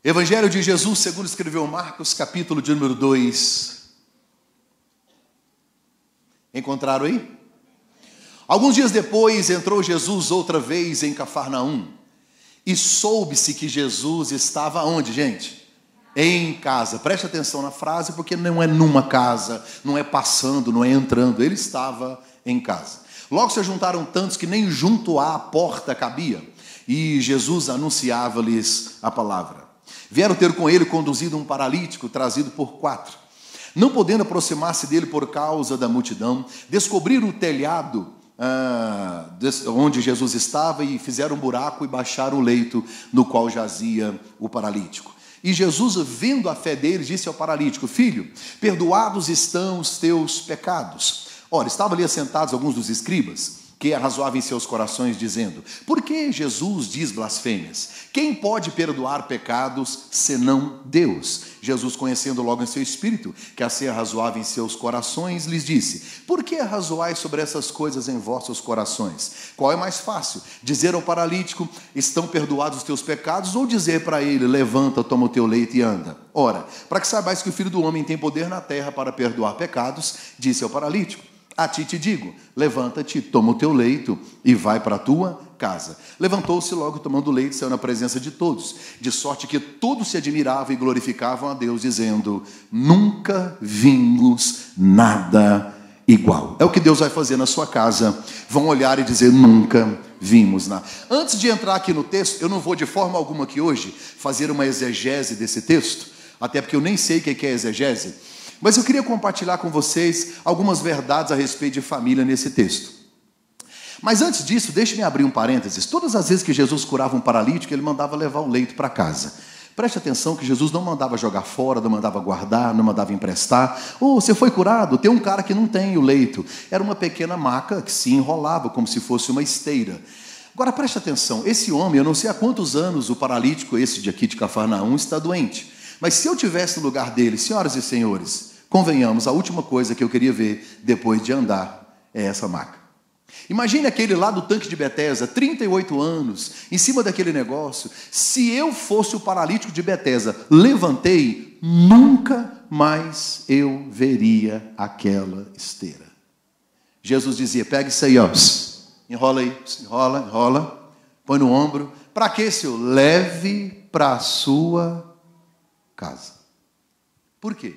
Evangelho de Jesus, segundo escreveu Marcos, capítulo de número 2. Encontraram aí? Alguns dias depois, entrou Jesus outra vez em Cafarnaum. E soube-se que Jesus estava onde, gente? Em casa. Preste atenção na frase, porque não é numa casa, não é passando, não é entrando. Ele estava em casa. Logo se juntaram tantos que nem junto à porta cabia. E Jesus anunciava-lhes a palavra. Vieram ter com ele conduzido um paralítico, trazido por 4. Não podendo aproximar-se dele por causa da multidão, descobriram o telhado onde Jesus estava e fizeram um buraco e baixaram o leito no qual jazia o paralítico. E Jesus, vendo a fé deles, disse ao paralítico: filho, perdoados estão os teus pecados. Ora, estavam ali assentados alguns dos escribas, que arrazoavam em seus corações, dizendo: por que Jesus diz blasfêmias? Quem pode perdoar pecados, senão Deus? Jesus, conhecendo logo em seu espírito, que assim arrazoava em seus corações, lhes disse: por que arrazoais sobre essas coisas em vossos corações? Qual é mais fácil? Dizer ao paralítico: estão perdoados os teus pecados? Ou dizer para ele: levanta, toma o teu leito e anda? Ora, para que saibais que o Filho do Homem tem poder na terra para perdoar pecados, disse ao paralítico: a ti te digo, levanta-te, toma o teu leito e vai para a tua casa. Levantou-se logo, tomando o leito, saiu na presença de todos, de sorte que todos se admiravam e glorificavam a Deus, dizendo: nunca vimos nada igual. É o que Deus vai fazer na sua casa. Vão olhar e dizer: nunca vimos nada. Antes de entrar aqui no texto, eu não vou de forma alguma aqui hoje fazer uma exegese desse texto, até porque eu nem sei o que é exegese. Mas eu queria compartilhar com vocês algumas verdades a respeito de família nesse texto. Mas antes disso, deixe-me abrir um parênteses. Todas as vezes que Jesus curava um paralítico, ele mandava levar o leito para casa. Preste atenção que Jesus não mandava jogar fora, não mandava guardar, não mandava emprestar. Você foi curado? Tem um cara que não tem o leito. Era uma pequena maca que se enrolava como se fosse uma esteira. Agora preste atenção, esse homem, eu não sei há quantos anos o paralítico, esse de aqui de Cafarnaum, está doente. Mas se eu tivesse no lugar dele, senhoras e senhores, convenhamos, a última coisa que eu queria ver depois de andar é essa maca. Imagine aquele lá do tanque de Betesda, 38 anos, em cima daquele negócio. Se eu fosse o paralítico de Betesda, levantei, nunca mais eu veria aquela esteira. Jesus dizia: pega isso aí, ó, enrola aí, enrola, põe no ombro. Para que, Senhor? Leve para a sua casa. Por quê?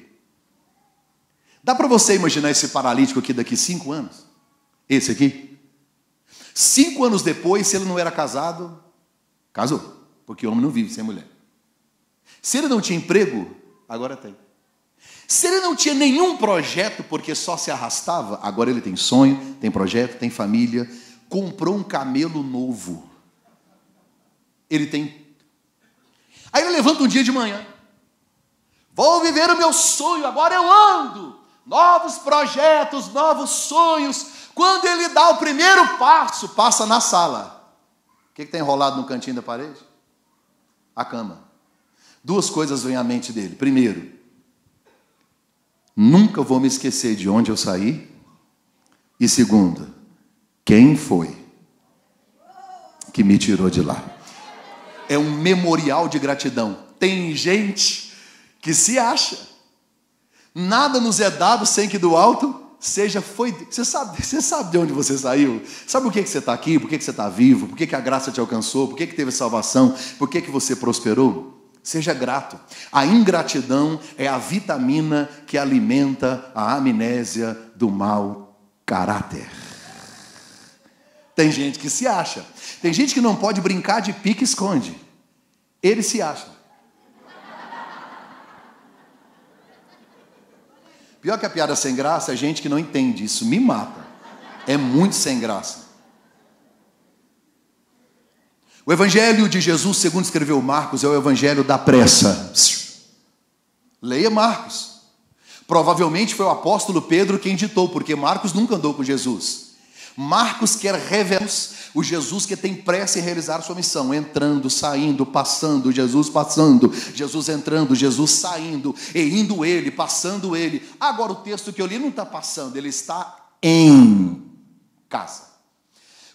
Dá para você imaginar esse paralítico aqui daqui 5 anos? Esse aqui? 5 anos depois, se ele não era casado, casou. Porque o homem não vive sem mulher. Se ele não tinha emprego, agora tem. Se ele não tinha nenhum projeto, porque só se arrastava, agora ele tem sonho, tem projeto, tem família. Comprou um camelo novo. Ele tem. Aí ele levanta um dia de manhã. Vou viver o meu sonho, agora eu ando. Novos projetos, novos sonhos. Quando ele dá o primeiro passo, passa na sala. O que está enrolado no cantinho da parede? A cama. 2 coisas vêm à mente dele. Primeiro, nunca vou me esquecer de onde eu saí. E segundo, quem foi que me tirou de lá? É um memorial de gratidão. Tem gente que se acha. Nada nos é dado sem que do alto seja foi. Você sabe de onde você saiu? Sabe por que você está aqui? Por que você está vivo? Por que a graça te alcançou? Por que teve salvação? Por que você prosperou? Seja grato. A ingratidão é a vitamina que alimenta a amnésia do mau caráter. Tem gente que se acha. Tem gente que não pode brincar de pique-esconde. Ele se acha. Pior que a piada sem graça é gente que não entende. Isso me mata. É muito sem graça. O evangelho de Jesus, segundo escreveu Marcos, é o evangelho da pressa. Leia Marcos. Provavelmente foi o apóstolo Pedro quem ditou, porque Marcos nunca andou com Jesus. Marcos quer revelar o Jesus que tem pressa em realizar sua missão, entrando, saindo, passando, Jesus entrando, Jesus saindo, e indo ele, passando ele. Agora o texto que eu li não está passando, ele está em casa.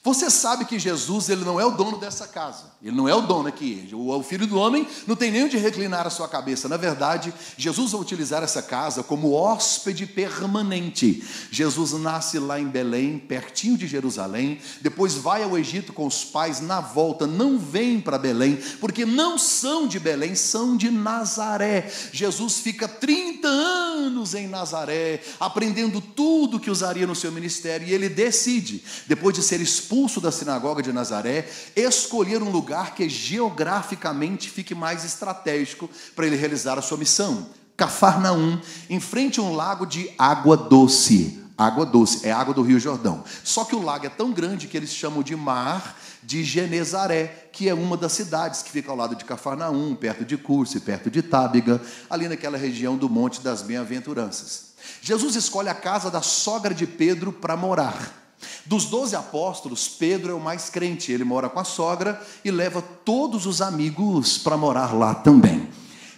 Você sabe que Jesus, ele não é o dono dessa casa. Ele não é o dono aqui. O Filho do Homem não tem nem onde reclinar a sua cabeça. Na verdade, Jesus vai utilizar essa casa como hóspede permanente. Jesus nasce lá em Belém, pertinho de Jerusalém. Depois vai ao Egito com os pais. Na volta, não vem para Belém, porque não são de Belém, são de Nazaré. Jesus fica 30 anos em Nazaré, aprendendo tudo que usaria no seu ministério. E ele decide, depois de ser expulso da sinagoga de Nazaré, escolher um lugar que geograficamente fique mais estratégico para ele realizar a sua missão. Cafarnaum, em frente a um lago de água doce. Água doce, é água do Rio Jordão. Só que o lago é tão grande que eles chamam de Mar de Genezaré, que é uma das cidades que fica ao lado de Cafarnaum, perto de Curse, perto de Tábiga, ali naquela região do Monte das Bem-aventuranças. Jesus escolhe a casa da sogra de Pedro para morar. Dos 12 apóstolos, Pedro é o mais crente. Ele mora com a sogra e leva todos os amigos para morar lá também.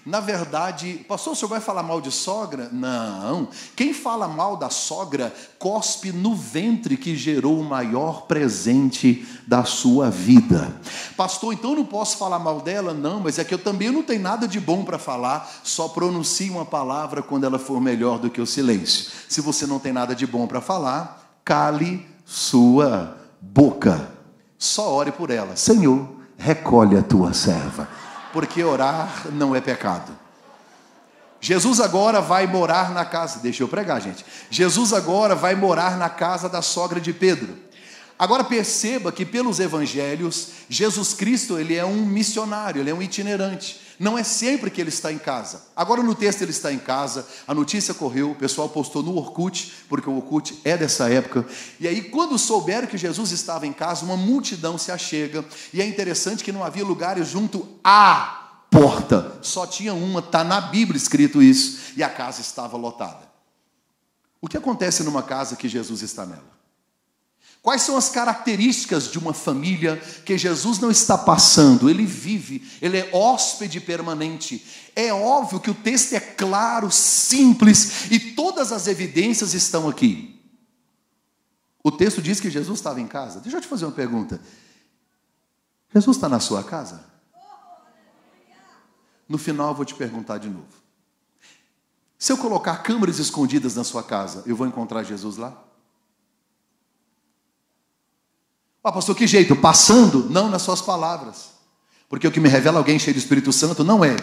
Na verdade, pastor, o senhor vai falar mal de sogra? Não. Quem fala mal da sogra, cospe no ventre que gerou o maior presente da sua vida. Pastor, então eu não posso falar mal dela? Não, mas é que eu também não tenho nada de bom para falar, só pronuncie uma palavra quando ela for melhor do que o silêncio. Se você não tem nada de bom para falar, cale sua boca. Só ore por ela. Senhor, recolhe a tua serva, porque orar não é pecado. Jesus agora vai morar na casa, deixa eu pregar, gente. Jesus agora vai morar na casa da sogra de Pedro. Agora perceba que pelos evangelhos, Jesus Cristo, ele é um missionário, ele é um itinerante. Não é sempre que ele está em casa. Agora no texto ele está em casa, a notícia correu, o pessoal postou no Orkut, porque o Orkut é dessa época. E aí quando souberam que Jesus estava em casa, uma multidão se achega. E é interessante que não havia lugares junto à porta. Só tinha uma, está na Bíblia escrito isso. E a casa estava lotada. O que acontece numa casa que Jesus está nela? Quais são as características de uma família que Jesus não está passando? Ele vive, ele é hóspede permanente. É óbvio que o texto é claro, simples, e todas as evidências estão aqui. O texto diz que Jesus estava em casa. Deixa eu te fazer uma pergunta. Jesus está na sua casa? No final eu vou te perguntar de novo. Se eu colocar câmeras escondidas na sua casa, eu vou encontrar Jesus lá? Ah, pastor, que jeito? Passando? Não nas suas palavras. Porque o que me revela alguém cheio do Espírito Santo não é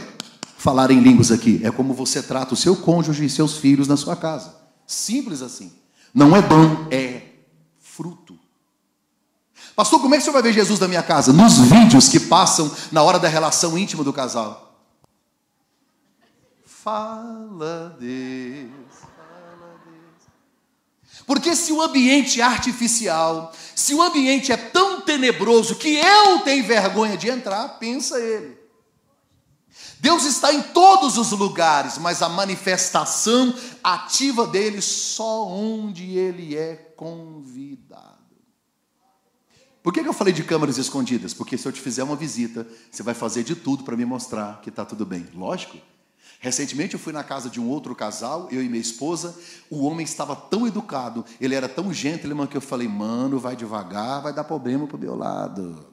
falar em línguas aqui. É como você trata o seu cônjuge e seus filhos na sua casa. Simples assim. Não é dom, é fruto. Pastor, como é que o senhor vai ver Jesus na minha casa? Nos vídeos que passam na hora da relação íntima do casal. Fala, Deus. Porque se o ambiente é artificial, se o ambiente é tão tenebroso que eu tenho vergonha de entrar, pensa ele. Deus está em todos os lugares, mas a manifestação ativa dele só onde ele é convidado. Por que eu falei de câmeras escondidas? Porque se eu te fizer uma visita, você vai fazer de tudo para me mostrar que está tudo bem. Lógico. Recentemente eu fui na casa de um outro casal, eu e minha esposa. O homem estava tão educado, ele era tão gentleman que eu falei, mano, vai devagar, vai dar problema pro meu lado.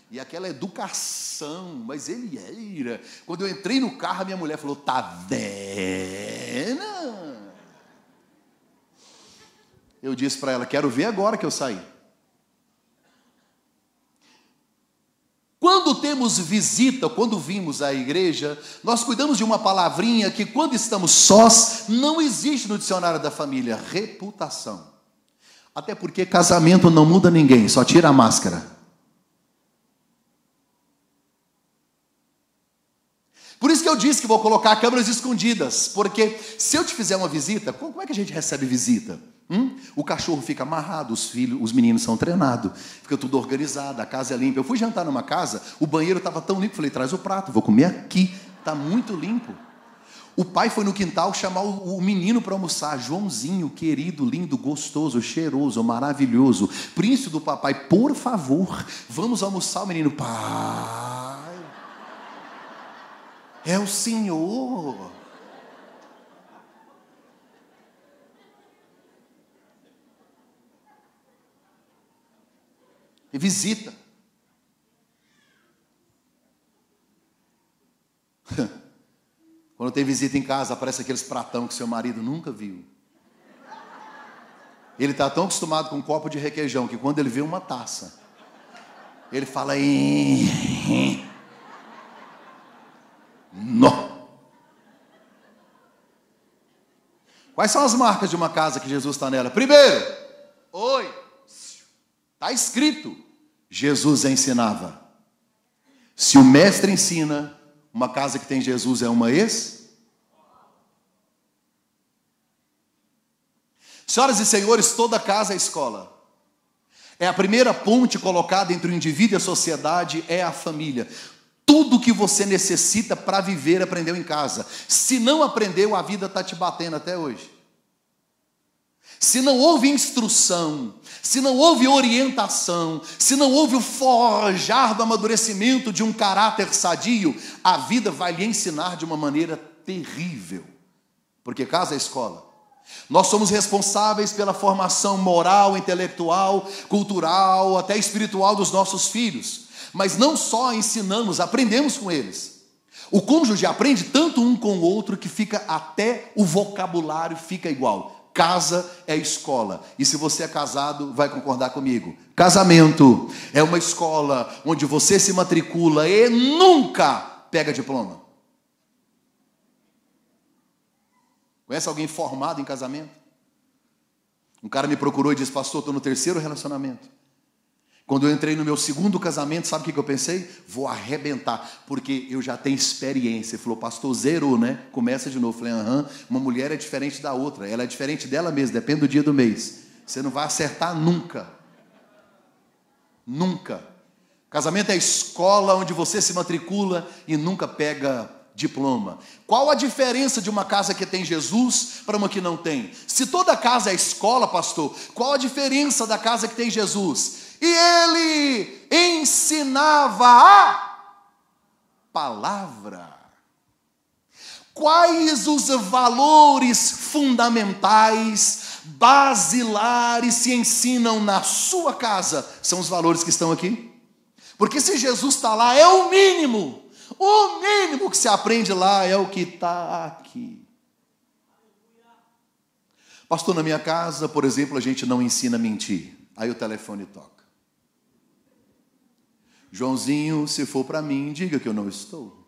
E aquela educação, mas ele era. Quando eu entrei no carro, a minha mulher falou, tá vendo? Eu disse para ela, quero ver agora que eu saí. Quando temos visita, quando vimos à igreja, nós cuidamos de uma palavrinha que quando estamos sós, não existe no dicionário da família, reputação. Até porque casamento não muda ninguém, só tira a máscara. Por isso que eu disse que vou colocar câmeras escondidas, porque se eu te fizer uma visita, como é que a gente recebe visita? O cachorro fica amarrado, os meninos são treinados, fica tudo organizado, a casa é limpa. Eu fui jantar numa casa, o banheiro estava tão limpo, falei, traz o prato, vou comer aqui, está muito limpo. O pai foi no quintal chamar o menino para almoçar, Joãozinho, querido, lindo, gostoso, cheiroso, maravilhoso, príncipe do papai, por favor, vamos almoçar. O menino, pai, é o Senhor. E visita. Quando tem visita em casa, aparece aqueles pratão que seu marido nunca viu. Ele está tão acostumado com um copo de requeijão que quando ele vê uma taça, ele fala: não. Quais são as marcas de uma casa que Jesus está nela? Primeiro, oi, está escrito, Jesus ensinava. Se o mestre ensina, uma casa que tem Jesus é uma Senhoras e senhores, toda casa é escola. É a primeira ponte colocada entre o indivíduo e a sociedade, é a família. Tudo que você necessita para viver, aprendeu em casa. Se não aprendeu, a vida está te batendo até hoje. Se não houve instrução, se não houve orientação, se não houve o forjar do amadurecimento de um caráter sadio, a vida vai lhe ensinar de uma maneira terrível. Porque casa é escola. Nós somos responsáveis pela formação moral, intelectual, cultural, até espiritual dos nossos filhos. Mas não só ensinamos, aprendemos com eles. O cônjuge aprende tanto um com o outro que fica até o vocabulário fica igual. Casa é escola. E se você é casado, vai concordar comigo. Casamento é uma escola onde você se matricula e nunca pega diploma. Conhece alguém formado em casamento? Um cara me procurou e disse: pastor, estou no 3º relacionamento. Quando eu entrei no meu 2º casamento, sabe o que eu pensei? Vou arrebentar, porque eu já tenho experiência. Ele falou: pastor, zerou, né? Começa de novo. Eu falei: uma mulher é diferente da outra, ela é diferente dela mesma, depende do dia do mês. Você não vai acertar nunca. Nunca. Casamento é a escola onde você se matricula e nunca pega diploma. Qual a diferença de uma casa que tem Jesus para uma que não tem? Se toda casa é escola, pastor, qual a diferença da casa que tem Jesus? E ele ensinava a palavra. Quais os valores fundamentais, basilares se ensinam na sua casa? São os valores que estão aqui. Porque se Jesus está lá, é o mínimo. O mínimo que se aprende lá é o que está aqui. Pastor, na minha casa, por exemplo, a gente não ensina a mentir. Aí o telefone toca. Joãozinho, se for para mim, diga que eu não estou.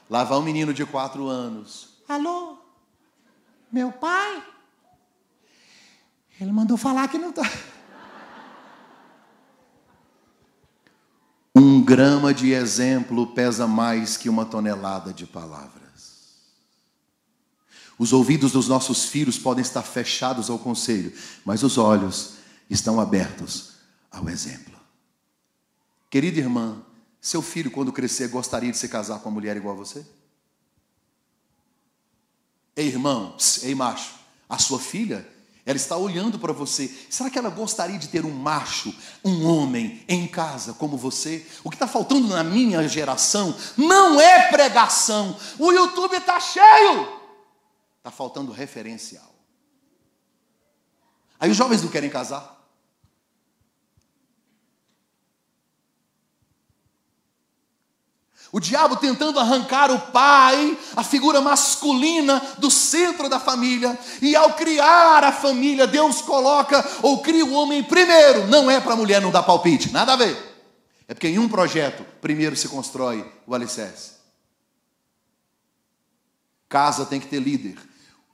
Lá vai um menino de 4 anos. Alô? Meu pai? Ele mandou falar que não está. 1 grama de exemplo pesa mais que 1 tonelada de palavras. Os ouvidos dos nossos filhos podem estar fechados ao conselho, mas os olhos estão abertos ao exemplo. Querida irmã, seu filho, quando crescer, gostaria de se casar com uma mulher igual a você? Ei, irmão, ei, macho, a sua filha, ela está olhando para você. Será que ela gostaria de ter um macho, um homem em casa como você? O que está faltando na minha geração não é pregação. O YouTube está cheio. Está faltando referencial. Aí os jovens não querem casar. O diabo tentando arrancar o pai, a figura masculina do centro da família. E ao criar a família, Deus coloca ou cria o homem primeiro. Não é para a mulher não dar palpite, nada a ver. É porque em um projeto, primeiro se constrói o alicerce. Casa tem que ter líder.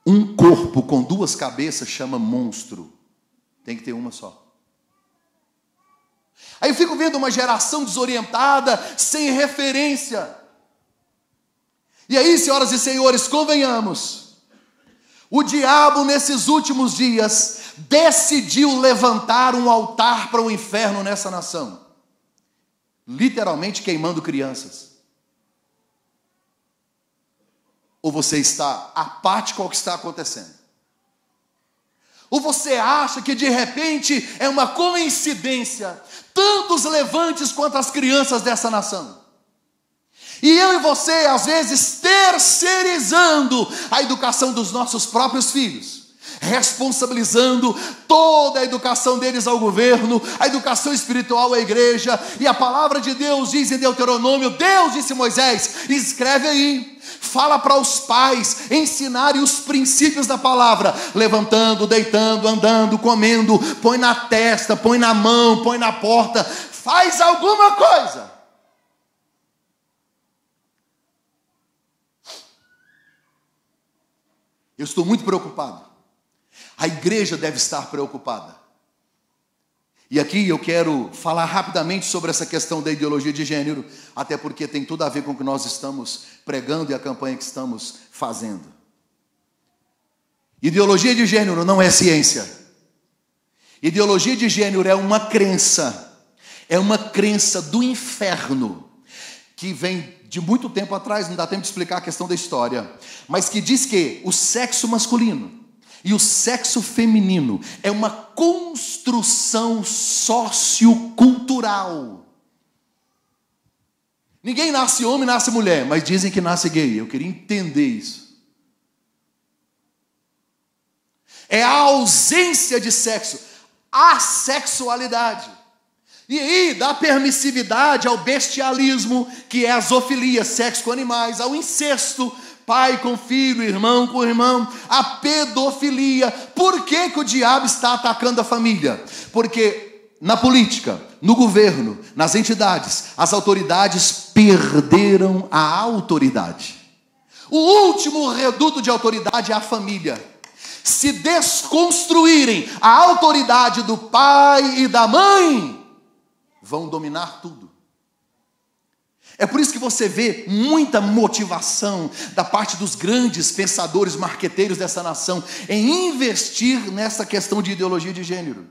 Um corpo com 2 cabeças chama monstro. Tem que ter uma só. Aí eu fico vendo uma geração desorientada, sem referência. E aí, senhoras e senhores, convenhamos. O diabo, nesses últimos dias, decidiu levantar um altar para o inferno nessa nação. Literalmente queimando crianças. Ou você está apático ao que está acontecendo? Ou você acha que de repente é uma coincidência tantos levantes quanto as crianças dessa nação? E eu e você, às vezes, terceirizando a educação dos nossos próprios filhos, responsabilizando toda a educação deles ao governo, a educação espiritual à igreja. E a palavra de Deus diz em Deuteronômio, Deus disse a Moisés, escreve aí, fala para os pais ensinarem os princípios da palavra, levantando, deitando, andando, comendo, põe na testa, põe na mão, põe na porta, faz alguma coisa. Eu estou muito preocupado. A igreja deve estar preocupada. E aqui eu quero falar rapidamente sobre essa questão da ideologia de gênero, até porque tem tudo a ver com o que nós estamos pregando e a campanha que estamos fazendo. Ideologia de gênero não é ciência. Ideologia de gênero é uma crença do inferno, que vem de muito tempo atrás, não dá tempo de explicar a questão da história, mas que diz que o sexo masculino e o sexo feminino é uma construção sociocultural. Ninguém nasce homem, nasce mulher, mas dizem que nasce gay. Eu queria entender isso. É a ausência de sexo, a sexualidade. E aí, da permissividade ao bestialismo, que é a zoofilia, sexo com animais, ao incesto, pai com filho, irmão com irmão, a pedofilia. Por que que o diabo está atacando a família? Porque na política, no governo, nas entidades, as autoridades perderam a autoridade. O último reduto de autoridade é a família. Se desconstruírem a autoridade do pai e da mãe, vão dominar tudo. É por isso que você vê muita motivação da parte dos grandes pensadores, marqueteiros dessa nação em investir nessa questão de ideologia de gênero.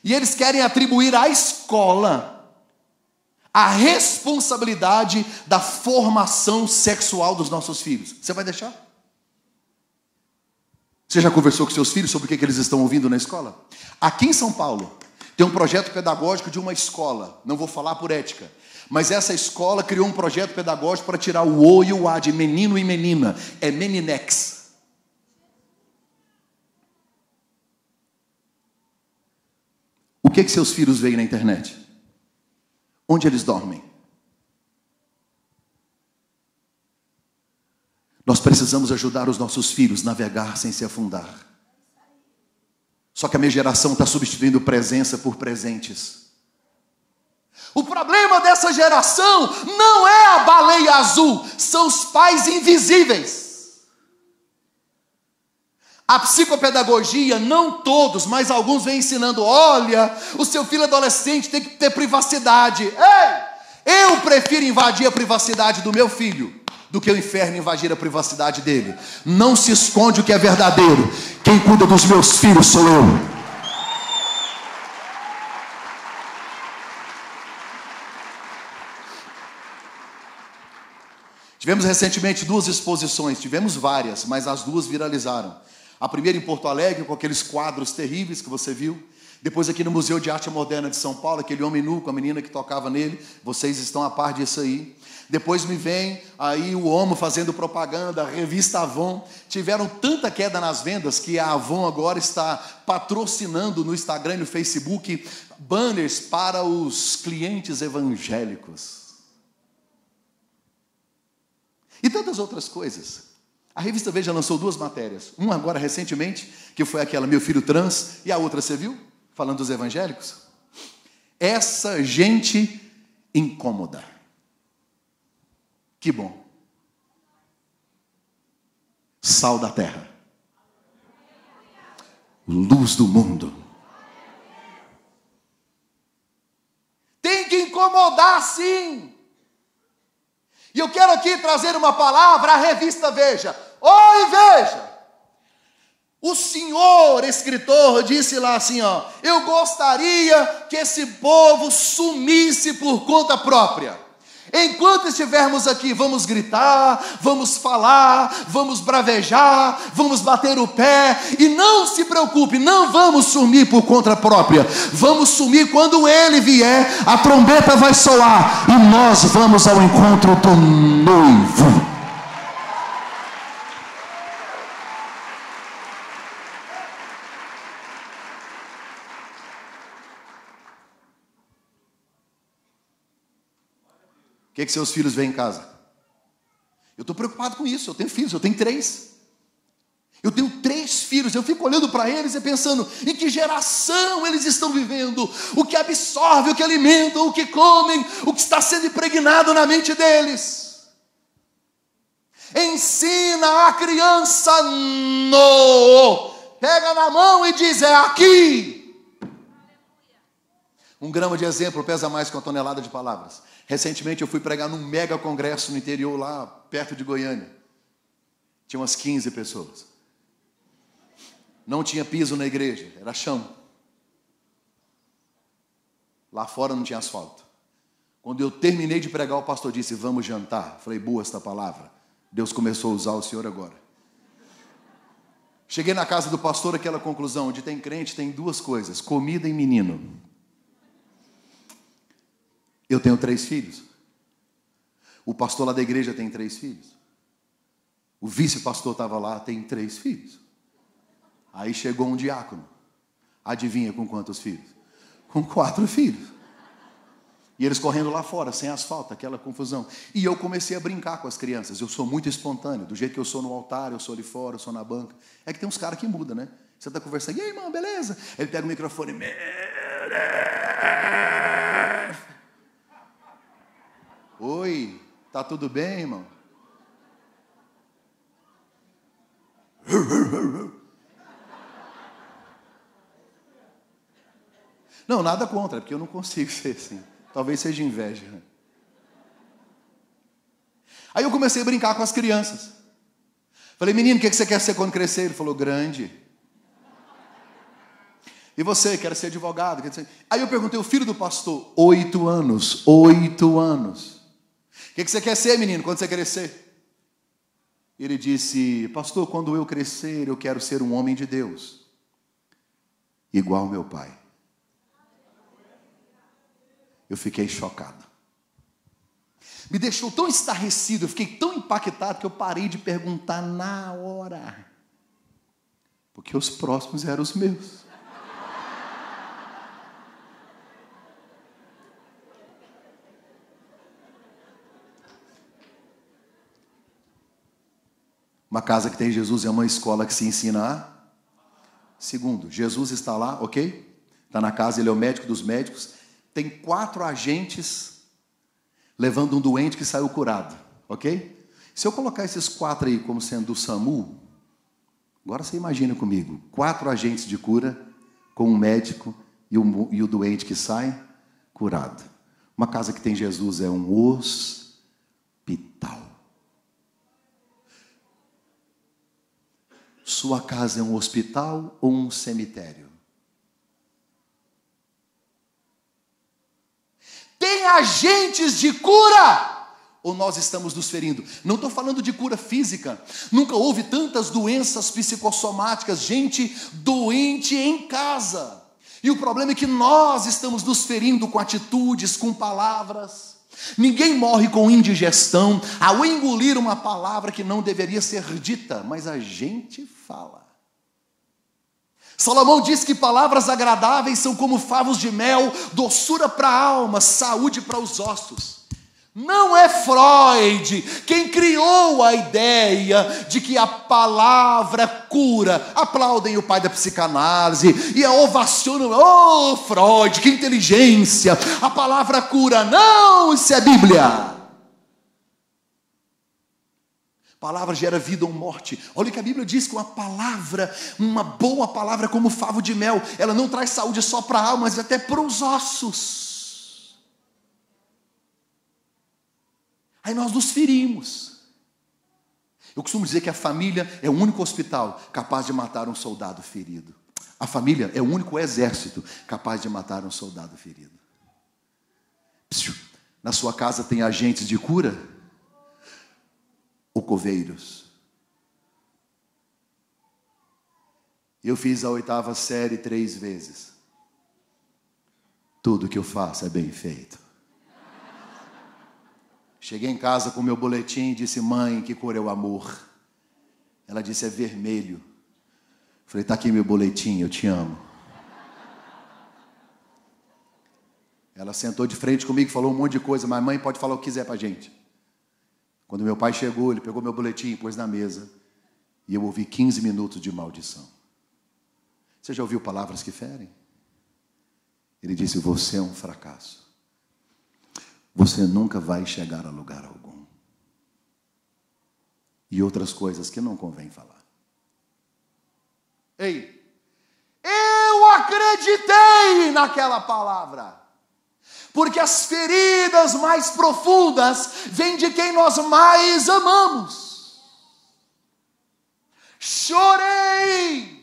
E eles querem atribuir à escola a responsabilidade da formação sexual dos nossos filhos. Você vai deixar? Você já conversou com seus filhos sobre o que eles estão ouvindo na escola? Aqui em São Paulo, tem um projeto pedagógico de uma escola, não vou falar por ética, mas essa escola criou um projeto pedagógico para tirar o O e o A de menino e menina. É Meninex. O que seus filhos veem na internet? Onde eles dormem? Nós precisamos ajudar os nossos filhos a navegar sem se afundar. Só que a minha geração está substituindo presença por presentes. O problema dessa geração não é a baleia azul, são os pais invisíveis. A psicopedagogia, não todos, mas alguns vêm ensinando, olha, o seu filho adolescente tem que ter privacidade. Ei, eu prefiro invadir a privacidade do meu filho do que o inferno invadir a privacidade dele. Não se esconde o que é verdadeiro. Quem cuida dos meus filhos sou eu. Tivemos recentemente 2 exposições, tivemos várias, mas as 2 viralizaram. A primeira em Porto Alegre, com aqueles quadros terríveis que você viu. Depois aqui no Museu de Arte Moderna de São Paulo, aquele homem nu com a menina que tocava nele. Vocês estão a par disso aí. Depois me vem aí o Homo fazendo propaganda, a revista Avon. Tiveram tanta queda nas vendas que a Avon agora está patrocinando no Instagram e no Facebook banners para os clientes evangélicos. E tantas outras coisas. A revista Veja lançou 2 matérias. Uma agora recentemente, que foi aquela Meu Filho Trans, e a outra, você viu? Falando dos evangélicos. Essa gente incômoda. Que bom. Sal da terra. Luz do mundo. Tem que incomodar, sim. E eu quero aqui trazer uma palavra à revista Veja. Oi, Veja! O senhor escritor disse lá assim, ó, eu gostaria que esse povo sumisse por conta própria. Enquanto estivermos aqui, vamos gritar, vamos falar, vamos bravejar, vamos bater o pé. E não se preocupe, não vamos sumir por conta própria. Vamos sumir quando ele vier, a trombeta vai soar e nós vamos ao encontro do noivo. O que seus filhos veem em casa? Eu estou preocupado com isso. Eu tenho filhos, eu tenho 3. Eu tenho 3 filhos, eu fico olhando para eles e pensando, em que geração eles estão vivendo? O que absorve, o que alimentam, o que comem, o que está sendo impregnado na mente deles. Ensina a criança, no, pega na mão e diz, é aqui. 1 grama de exemplo pesa mais que 1 tonelada de palavras. Recentemente eu fui pregar num mega congresso no interior, lá perto de Goiânia. Tinha umas 15 pessoas. Não tinha piso na igreja, era chão. Lá fora não tinha asfalto. Quando eu terminei de pregar, o pastor disse, vamos jantar. Falei, boa esta palavra. Deus começou a usar o senhor agora. Cheguei na casa do pastor, aquela conclusão, onde tem crente, tem 2 coisas, comida e menino. Eu tenho 3 filhos. O pastor lá da igreja tem 3 filhos. O vice-pastor estava lá, tem 3 filhos. Aí chegou um diácono. Adivinha com quantos filhos? Com 4 filhos. E eles correndo lá fora, sem asfalto, aquela confusão. E eu comecei a brincar com as crianças. Eu sou muito espontâneo. Do jeito que eu sou no altar, eu sou ali fora, eu sou na banca. É que tem uns caras que mudam, né? Você está conversando, e aí, irmão, beleza? Ele pega o microfone. Oi, tá tudo bem, irmão? Não, nada contra, porque eu não consigo ser assim. Talvez seja inveja. Aí eu comecei a brincar com as crianças. Falei, menino, o que você quer ser quando crescer? Ele falou, grande. E você, quer ser advogado? Quer ser... Aí eu perguntei, o filho do pastor, 8 anos. 8 anos. O que você quer ser, menino, quando você crescer? Ele disse, pastor, quando eu crescer, eu quero ser um homem de Deus. Igual meu pai. Eu fiquei chocado. Me deixou tão estarrecido, eu fiquei tão impactado que eu parei de perguntar na hora. Porque os próximos eram os meus. Uma casa que tem Jesus é uma escola que se ensina a... Segundo, Jesus está lá, ok? Está na casa, ele é o médico dos médicos. Tem 4 agentes levando um doente que saiu curado, ok? Se eu colocar esses 4 aí como sendo do SAMU, agora você imagina comigo, 4 agentes de cura com um médico e o doente que sai curado. Uma casa que tem Jesus é um hospital. Sua casa é um hospital ou um cemitério? Tem agentes de cura? Ou nós estamos nos ferindo? Não estou falando de cura física. Nunca houve tantas doenças psicossomáticas, gente doente em casa. E o problema é que nós estamos nos ferindo com atitudes, com palavras. Ninguém morre com indigestão ao engolir uma palavra que não deveria ser dita, mas a gente fala. Salomão diz que palavras agradáveis são como favos de mel, doçura para a alma, saúde para os ossos. Não é Freud quem criou a ideia de que a palavra cura. Aplaudem o pai da psicanálise e a ovacionam. Oh, Freud, que inteligência! A palavra cura. Não, isso é Bíblia. Palavra gera vida ou morte. Olha o que a Bíblia diz, que uma palavra, uma boa palavra como favo de mel, ela não traz saúde só para a alma, mas até para os ossos. Aí nós nos ferimos. Eu costumo dizer que a família é o único hospital capaz de matar um soldado ferido. A família é o único exército capaz de matar um soldado ferido. Na sua casa tem agentes de cura? Ou coveiros? Eu fiz a 8ª série 3 vezes. Tudo que eu faço é bem feito. Cheguei em casa com meu boletim e disse, mãe, que cor é o amor? Ela disse, é vermelho. Falei, está aqui meu boletim, eu te amo. Ela sentou de frente comigo e falou um monte de coisa, mas mãe pode falar o que quiser para a gente. Quando meu pai chegou, ele pegou meu boletim e pôs na mesa, e eu ouvi 15 minutos de maldição. Você já ouviu palavras que ferem? Ele disse, você é um fracasso. Você nunca vai chegar a lugar algum. E outras coisas que não convém falar. Ei, eu acreditei naquela palavra. Porque as feridas mais profundas vêm de quem nós mais amamos. Chorei.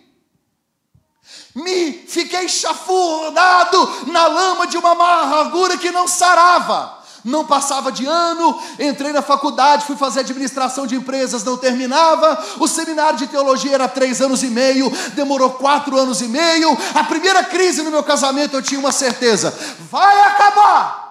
Fiquei chafurdado na lama de uma amargura que não sarava. Não passava de ano, entrei na faculdade, fui fazer administração de empresas, não terminava. O seminário de teologia era 3 anos e meio, demorou 4 anos e meio. A primeira crise no meu casamento eu tinha uma certeza: vai acabar.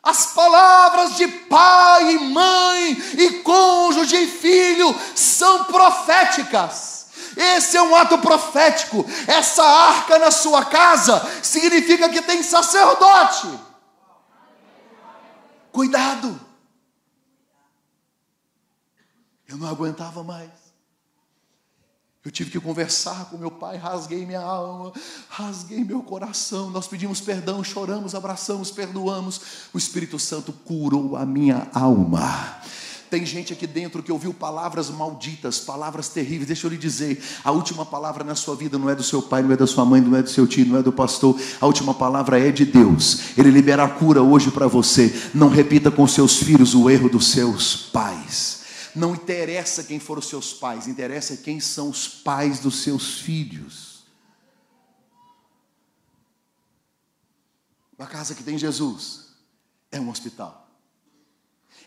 As palavras de pai, mãe, e cônjuge e filho são proféticas. Esse é um ato profético. Essa arca na sua casa significa que tem sacerdote. Cuidado. Eu não aguentava mais. Eu tive que conversar com meu pai, rasguei minha alma, rasguei meu coração. Nós pedimos perdão, choramos, abraçamos, perdoamos. O Espírito Santo curou a minha alma. Tem gente aqui dentro que ouviu palavras malditas, palavras terríveis. Deixa eu lhe dizer, a última palavra na sua vida não é do seu pai, não é da sua mãe, não é do seu tio, não é do pastor. A última palavra é de Deus. Ele libera a cura hoje para você. Não repita com seus filhos o erro dos seus pais. Não interessa quem foram os seus pais, interessa quem são os pais dos seus filhos. Uma casa que tem Jesus é um hospital.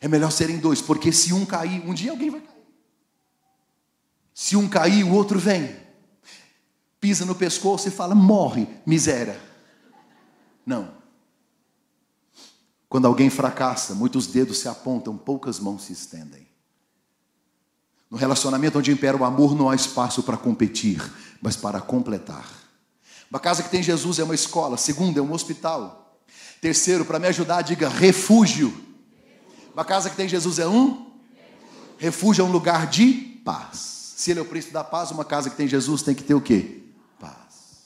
É melhor serem 2, porque se um cair, um dia alguém vai cair. Se um cair, o outro vem. Pisa no pescoço e fala, morre, miséria. Não. Quando alguém fracassa, muitos dedos se apontam, poucas mãos se estendem. No relacionamento onde impera o amor, não há espaço para competir, mas para completar. Uma casa que tem Jesus é uma escola. 2, é um hospital. 3, para me ajudar, diga refúgio. Uma casa que tem Jesus é um refúgio, é um lugar de paz. Se ele é o príncipe da paz, uma casa que tem Jesus tem que ter o quê? Paz.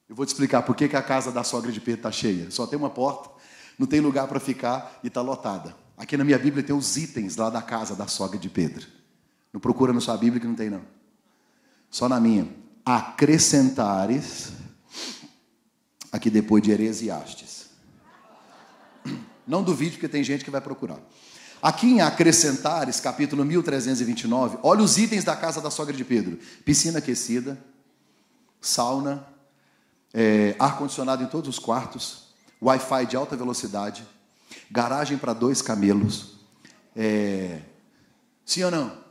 Eu vou te explicar por que a casa da sogra de Pedro está cheia. Só tem uma porta, não tem lugar para ficar e está lotada. Aqui na minha Bíblia tem os itens lá da casa da sogra de Pedro. Não procura na sua Bíblia que não tem não. Só na minha. Acrescentares... Aqui depois de Heresiastes. Não duvide, porque tem gente que vai procurar. Aqui em Acrescentares, capítulo 1329, olha os itens da casa da sogra de Pedro. Piscina aquecida, sauna, ar-condicionado em todos os quartos, Wi-Fi de alta velocidade, garagem para 2 camelos. Sim ou não?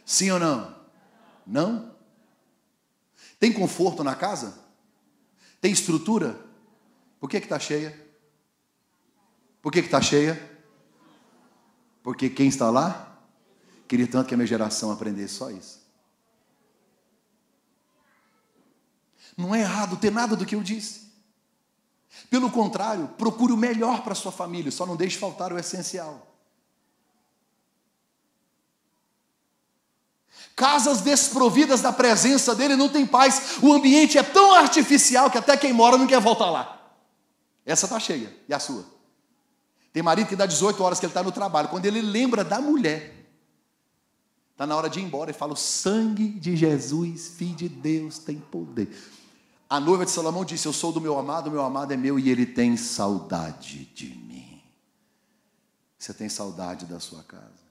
Sim ou não? Não? Tem conforto na casa? Tem estrutura? Por que está cheia? Por que está cheia? Porque quem está lá queria tanto que a minha geração aprendesse só isso. Não é errado ter nada do que eu disse. Pelo contrário, procure o melhor para a sua família, só não deixe faltar o essencial. Casas desprovidas da presença dele não tem paz. O ambiente é tão artificial que até quem mora não quer voltar lá. Essa está cheia. E a sua? Tem marido que dá 18 horas que ele está no trabalho. Quando ele lembra da mulher, está na hora de ir embora. Ele fala, o sangue de Jesus, Filho de Deus, tem poder. A noiva de Salomão disse, eu sou do meu amado é meu e ele tem saudade de mim. Você tem saudade da sua casa?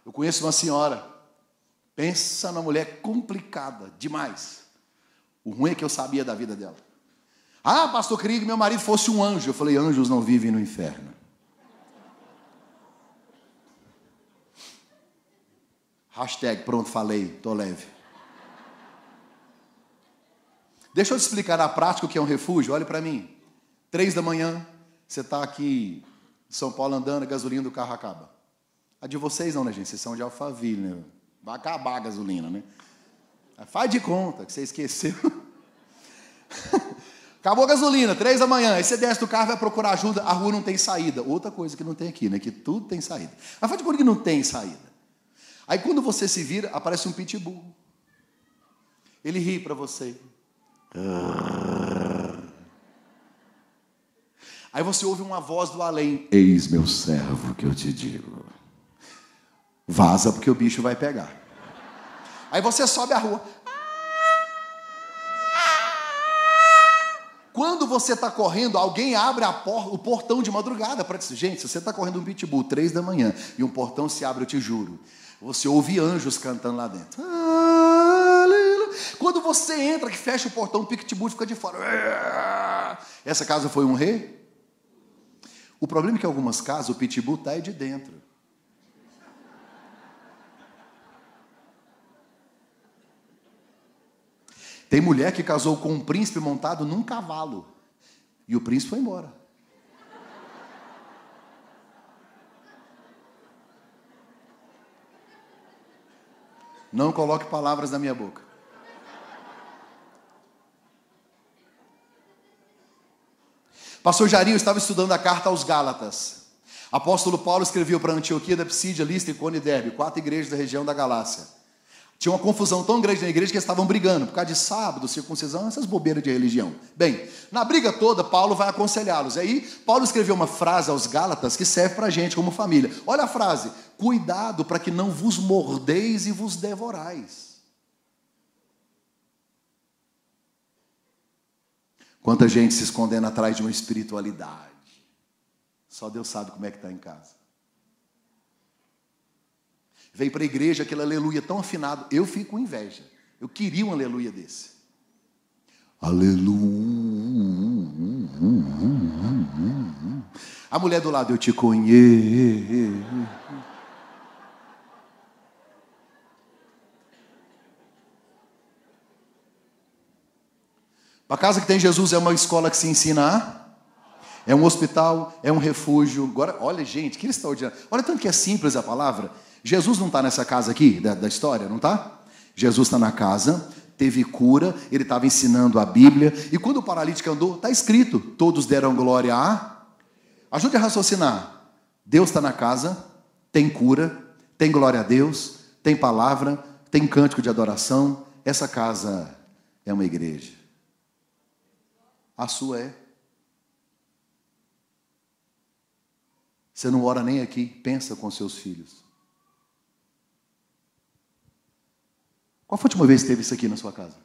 Eu conheço uma senhora, pensa numa mulher complicada demais. O ruim é que eu sabia da vida dela. Ah, pastor, queria que meu marido fosse um anjo. Eu falei, anjos não vivem no inferno. Hashtag, pronto, falei, tô leve. Deixa eu te explicar na prática o que é um refúgio. Olha para mim. 3 da manhã, você está aqui em São Paulo andando, a gasolina do carro acaba. A de vocês não, né, gente? Vocês são de Alphaville, né? Vai acabar a gasolina, né? Faz de conta que você esqueceu. Acabou a gasolina, 3 da manhã. Aí você desce do carro e vai procurar ajuda. A rua não tem saída. Outra coisa que não tem aqui, né? Que tudo tem saída. Mas faz de conta que não tem saída. Aí quando você se vira, aparece um pitbull. Ele ri para você. Aí você ouve uma voz do além. Eis meu servo que eu te digo. Vaza porque o bicho vai pegar. Aí você sobe a rua. Quando você está correndo, alguém abre o portão de madrugada para dizer, gente, se você está correndo um pitbull 3 da manhã e um portão se abre, eu te juro, você ouve anjos cantando lá dentro. Quando você entra, que fecha o portão, o pitbull fica de fora. Essa casa foi um rei? O problema é que em algumas casas o pitbull está aí de dentro. Tem mulher que casou com um príncipe montado num cavalo. E o príncipe foi embora. Não coloque palavras na minha boca. Pastor Jarinho estava estudando a carta aos Gálatas. Apóstolo Paulo escreveu para Antioquia da Psídia, Listra, Icônio e Derbe, 4 igrejas da região da Galácia. Tinha uma confusão tão grande na igreja que eles estavam brigando, por causa de sábado, circuncisão, essas bobeiras de religião. Bem, na briga toda, Paulo vai aconselhá-los. Aí, Paulo escreveu uma frase aos Gálatas que serve para a gente como família. Olha a frase: cuidado para que não vos mordeis e vos devorais. Quanta gente se escondendo atrás de uma espiritualidade. Só Deus sabe como é que está em casa. Vem para a igreja aquele aleluia tão afinado. Eu fico com inveja. Eu queria um aleluia desse. Aleluia. A mulher do lado, eu te conheço. A casa que tem Jesus é uma escola que se ensina a... É um hospital, é um refúgio. Agora, olha, gente, que extraordinário. Olha tanto que é simples a palavra. Jesus não está nessa casa aqui, da história, não está? Jesus está na casa, teve cura, ele estava ensinando a Bíblia. E quando o paralítico andou, está escrito, todos deram glória a... Ajude a raciocinar. Deus está na casa, tem cura, tem glória a Deus, tem palavra, tem cântico de adoração. Essa casa é uma igreja. A sua é. Você não ora nem aqui, pensa com seus filhos. Qual foi a última vez que teve isso aqui na sua casa?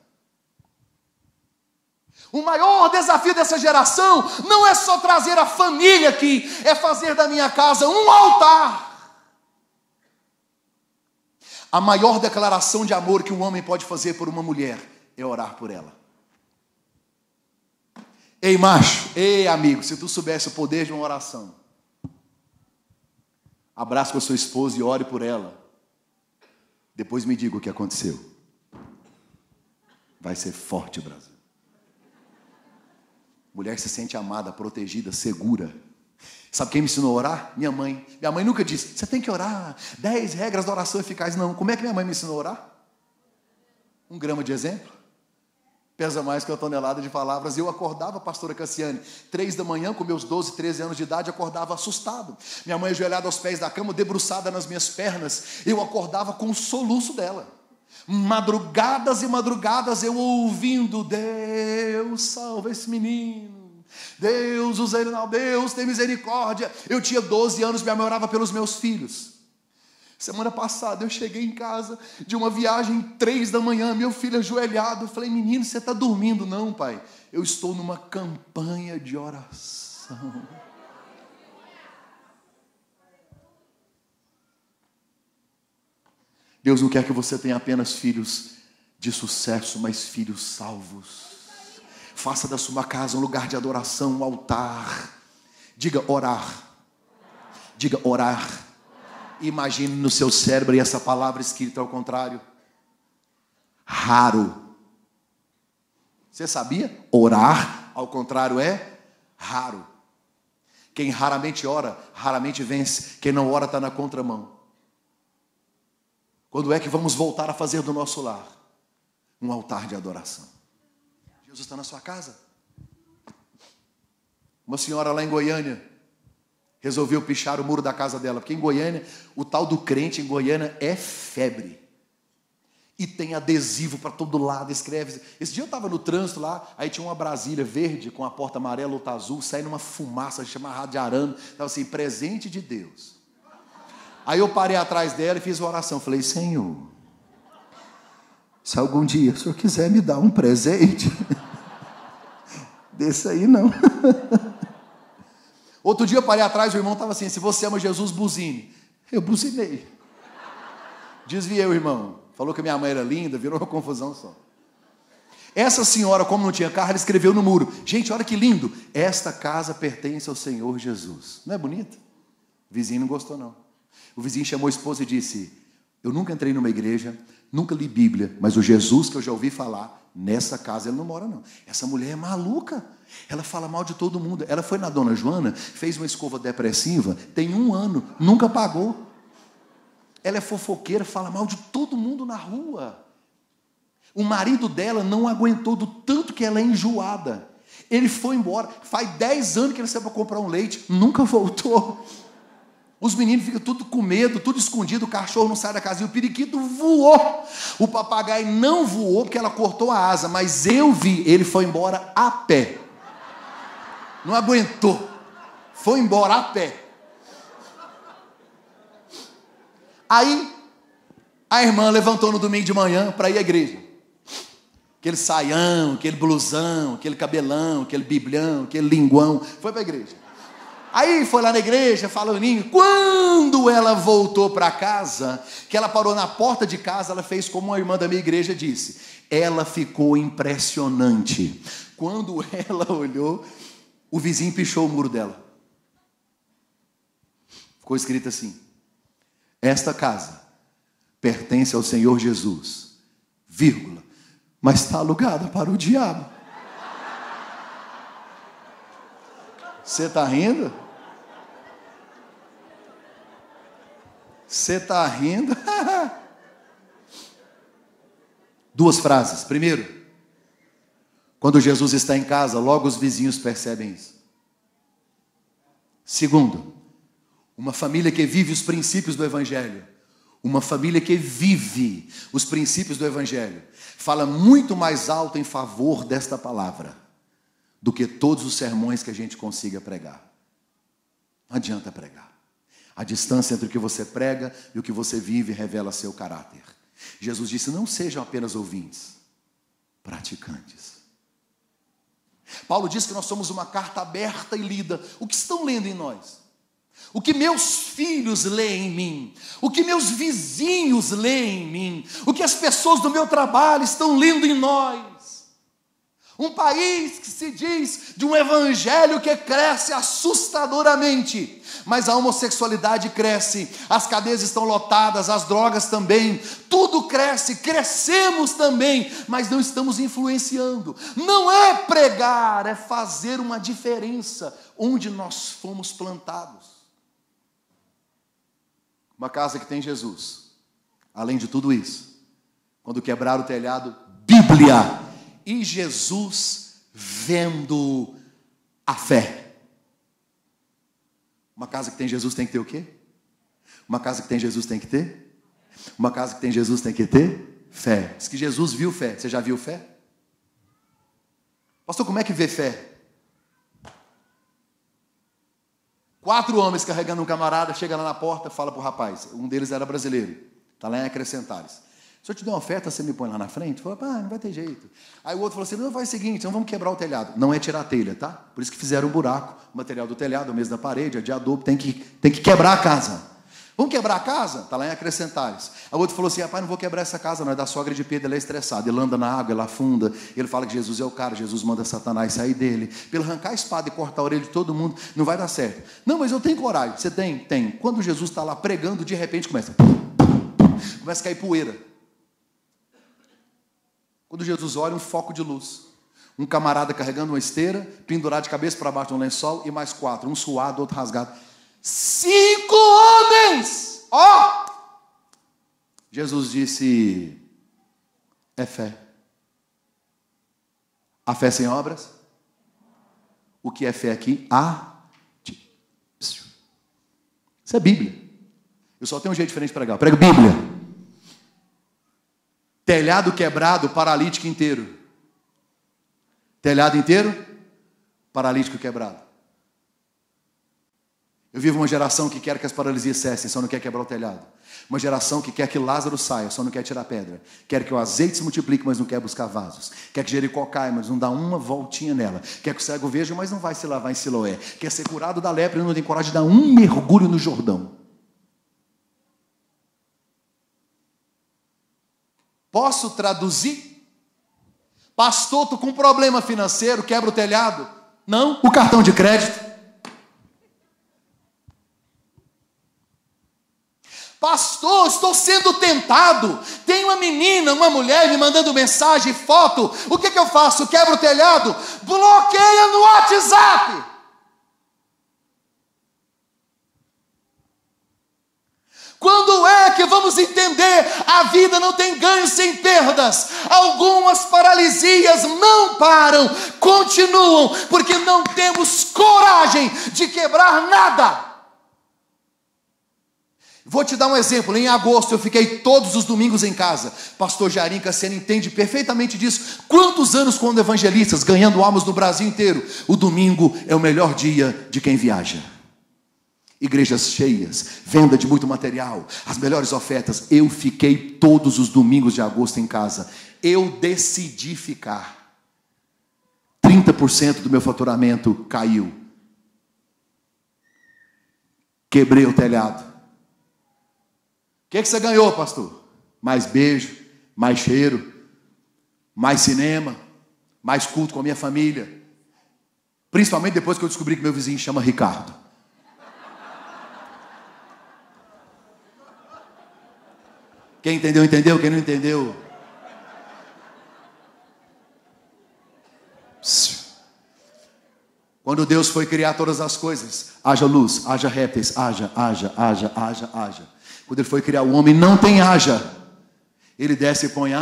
O maior desafio dessa geração não é só trazer a família aqui, é fazer da minha casa um altar. A maior declaração de amor que um homem pode fazer por uma mulher é orar por ela. Ei, macho, ei, amigo, se tu soubesse o poder de uma oração, abrace com a sua esposa e ore por ela. Depois me diga o que aconteceu. Vai ser forte, Brasil. Mulher que se sente amada, protegida, segura. Sabe quem me ensinou a orar? Minha mãe. Minha mãe nunca disse, você tem que orar, 10 regras da oração eficaz. Não, como é que minha mãe me ensinou a orar? 1 grama de exemplo. Pesa mais que 1 tonelada de palavras. Eu acordava, pastora Cassiane, 3 da manhã, com meus 12, 13 anos de idade, acordava assustado. Minha mãe ajoelhada aos pés da cama, debruçada nas minhas pernas, eu acordava com o soluço dela. Madrugadas e madrugadas eu ouvindo, Deus salva esse menino, Deus usa ele, não, Deus tem misericórdia. Eu tinha 12 anos, minha mãe orava pelos meus filhos. Semana passada eu cheguei em casa de uma viagem 3 da manhã, meu filho ajoelhado. Eu falei, menino, você está dormindo? Não, pai, eu estou numa campanha de oração. Deus não quer que você tenha apenas filhos de sucesso, mas filhos salvos. Faça da sua casa um lugar de adoração, um altar. Diga orar. Diga orar. Imagine no seu cérebro, e essa palavra escrita ao contrário. Raro. Você sabia? Orar, ao contrário, é raro. Quem raramente ora, raramente vence. Quem não ora está na contramão. Quando é que vamos voltar a fazer do nosso lar um altar de adoração? Jesus está na sua casa. Uma senhora lá em Goiânia resolveu pichar o muro da casa dela, porque em Goiânia, o tal do crente em Goiânia é febre. E tem adesivo para todo lado, escreve. Esse dia eu estava no trânsito lá, aí tinha uma Brasília verde com a porta amarela, outra azul, saindo uma fumaça, chamada de arame, estava assim, presente de Deus. Aí eu parei atrás dela e fiz uma oração, falei, Senhor, se algum dia o Senhor quiser me dar um presente, desse aí não. Outro dia eu parei atrás, o irmão estava assim, se você ama Jesus, buzine. Eu buzinei. Desviei o irmão. Falou que a minha mãe era linda, virou uma confusão só. Essa senhora, como não tinha carro, ela escreveu no muro. Gente, olha que lindo. Esta casa pertence ao Senhor Jesus. Não é bonito? O vizinho não gostou, não. O vizinho chamou a esposa e disse, eu nunca entrei numa igreja, nunca li Bíblia, mas o Jesus que eu já ouvi falar, nessa casa ele não mora, não. Essa mulher é maluca. Ela fala mal de todo mundo. Ela foi na Dona Joana, fez uma escova depressiva, tem 1 ano, nunca pagou. Ela é fofoqueira, fala mal de todo mundo na rua. O marido dela não aguentou do tanto que ela é enjoada. Ele foi embora. Faz 10 anos que ele saiu para comprar um leite, nunca voltou. Os meninos ficam tudo com medo, tudo escondido, o cachorro não sai da casa. E o periquito voou. O papagaio não voou porque ela cortou a asa, mas eu vi, ele foi embora a pé. Não aguentou. Foi embora a pé. Aí, a irmã levantou no domingo de manhã para ir à igreja. Aquele saião, aquele blusão, aquele cabelão, aquele biblião, aquele linguão. Foi para a igreja. Aí foi lá na igreja, falaninho. Quando ela voltou para casa, que ela parou na porta de casa, ela fez como uma irmã da minha igreja disse. Ela ficou impressionante. Quando ela olhou, o vizinho pichou o muro dela. Ficou escrito assim. Esta casa pertence ao Senhor Jesus, vírgula, mas está alugada para o diabo. Você está rindo? Você está rindo? 2 frases. Primeiro, quando Jesus está em casa, logo os vizinhos percebem isso. Segundo, uma família que vive os princípios do Evangelho, uma família que vive os princípios do Evangelho, fala muito mais alto em favor desta palavra do que todos os sermões que a gente consiga pregar. Não adianta pregar. A distância entre o que você prega e o que você vive revela seu caráter. Jesus disse, não sejam apenas ouvintes, praticantes. Paulo diz que nós somos uma carta aberta e lida. O que estão lendo em nós? O que meus filhos leem em mim, o que meus vizinhos leem em mim, o que as pessoas do meu trabalho estão lendo em nós. Um país que se diz de um evangelho que cresce assustadoramente, mas a homossexualidade cresce, as cadeias estão lotadas, as drogas também, tudo cresce, crescemos também, mas não estamos influenciando. Não é pregar, é fazer uma diferença onde nós fomos plantados. Uma casa que tem Jesus. Além de tudo isso, quando quebrar o telhado, Bíblia. E Jesus vendo a fé. Uma casa que tem Jesus tem que ter o quê? Uma casa que tem Jesus tem que ter? Uma casa que tem Jesus tem que ter? Fé. Diz que Jesus viu fé. Você já viu fé? Pastor, como é que vê fé? 4 homens carregando um camarada, chega lá na porta, fala para o rapaz, um deles era brasileiro, está lá em Acrescentares. Se eu te der uma oferta, você me põe lá na frente? Fala, não vai ter jeito. Aí o outro falou assim, não, faz o seguinte, então vamos quebrar o telhado. Não é tirar a telha, tá? Por isso que fizeram um buraco, o material do telhado, o mês da parede, é de adubo, tem que quebrar a casa. Vamos quebrar a casa? Está lá em Acrescentares. Aí o outro falou assim, rapaz, não vou quebrar essa casa não, é da sogra de Pedro, ele é estressado, ele anda na água, ele afunda, ele fala que Jesus é o cara, Jesus manda Satanás sair dele, pelo arrancar a espada e cortar a orelha de todo mundo, não vai dar certo. Não, mas eu tenho coragem. Você tem? Tem. Quando Jesus está lá pregando, de repente começa a cair poeira. Quando Jesus olha, um foco de luz, um camarada carregando uma esteira, pendurado de cabeça para baixo de um lençol, e mais 4, um suado, outro rasgado. 5 homens! Ó! Jesus disse, é fé. A fé sem obras? O que é fé aqui? Isso é Bíblia. Eu só tenho um jeito diferente de pregar. Prego Bíblia. Telhado quebrado, paralítico inteiro. Telhado inteiro, paralítico quebrado. Eu vivo uma geração que quer que as paralisias cessem, só não quer quebrar o telhado. Uma geração que quer que Lázaro saia, só não quer tirar pedra. Quer que o azeite se multiplique, mas não quer buscar vasos. Quer que Jericó caia, mas não dá uma voltinha nela. Quer que o cego veja, mas não vai se lavar em Siloé. Quer ser curado da lepra e não tem coragem de dar um mergulho no Jordão. Posso traduzir? Pastor, estou com um problema financeiro, quebra o telhado. Não, o cartão de crédito. Pastor, estou sendo tentado. Tem uma menina, uma mulher me mandando mensagem, foto. O que eu faço? Quebro o telhado? Bloqueia no WhatsApp. Quando é que vamos entender? A vida não tem ganhos sem perdas. Algumas paralisias não param, continuam, porque não temos coragem de quebrar nada. Vou te dar um exemplo. Em agosto eu fiquei todos os domingos em casa. Pastor Jairim Cassiano entende perfeitamente disso. Quantos anos como evangelistas, ganhando almas no Brasil inteiro. O domingo é o melhor dia de quem viaja. Igrejas cheias, venda de muito material, as melhores ofertas. Eu fiquei todos os domingos de agosto em casa. Eu decidi ficar. 30% do meu faturamento caiu. Quebrei o telhado. O que você ganhou, pastor? Mais beijo, mais cheiro, mais cinema, mais culto com a minha família. Principalmente depois que eu descobri que meu vizinho chama Ricardo. Quem entendeu, entendeu. Quem não entendeu... Quando Deus foi criar todas as coisas, haja luz, haja répteis, haja. Quando Ele foi criar o homem, não tem haja. Ele desce e põe o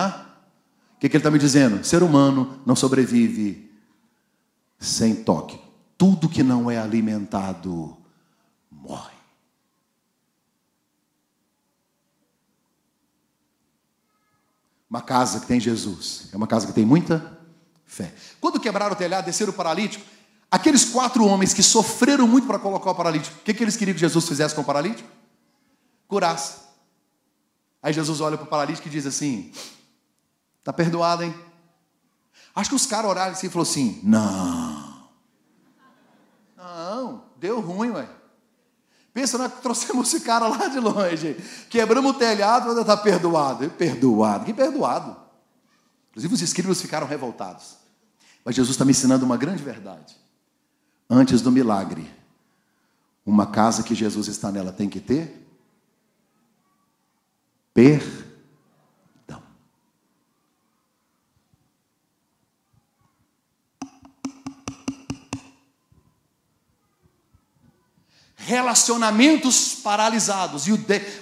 que Ele está me dizendo? Ser humano não sobrevive sem toque. Tudo que não é alimentado, morre. Uma casa que tem Jesus, é uma casa que tem muita fé. Quando quebraram o telhado, desceram o paralítico, aqueles 4 homens que sofreram muito para colocar o paralítico, o que eles queriam que Jesus fizesse com o paralítico? Curasse. Aí Jesus olha para o paralítico e diz assim, está perdoado, hein? Acho que os caras oraram assim e falaram assim, não, deu ruim, ué. Pensa, nós trouxemos esse cara lá de longe, quebramos o telhado, ainda está perdoado. Perdoado? Que perdoado? Inclusive os escribas ficaram revoltados. Mas Jesus está me ensinando uma grande verdade. Antes do milagre, uma casa que Jesus está nela tem que ter perdão. Relacionamentos paralisados. E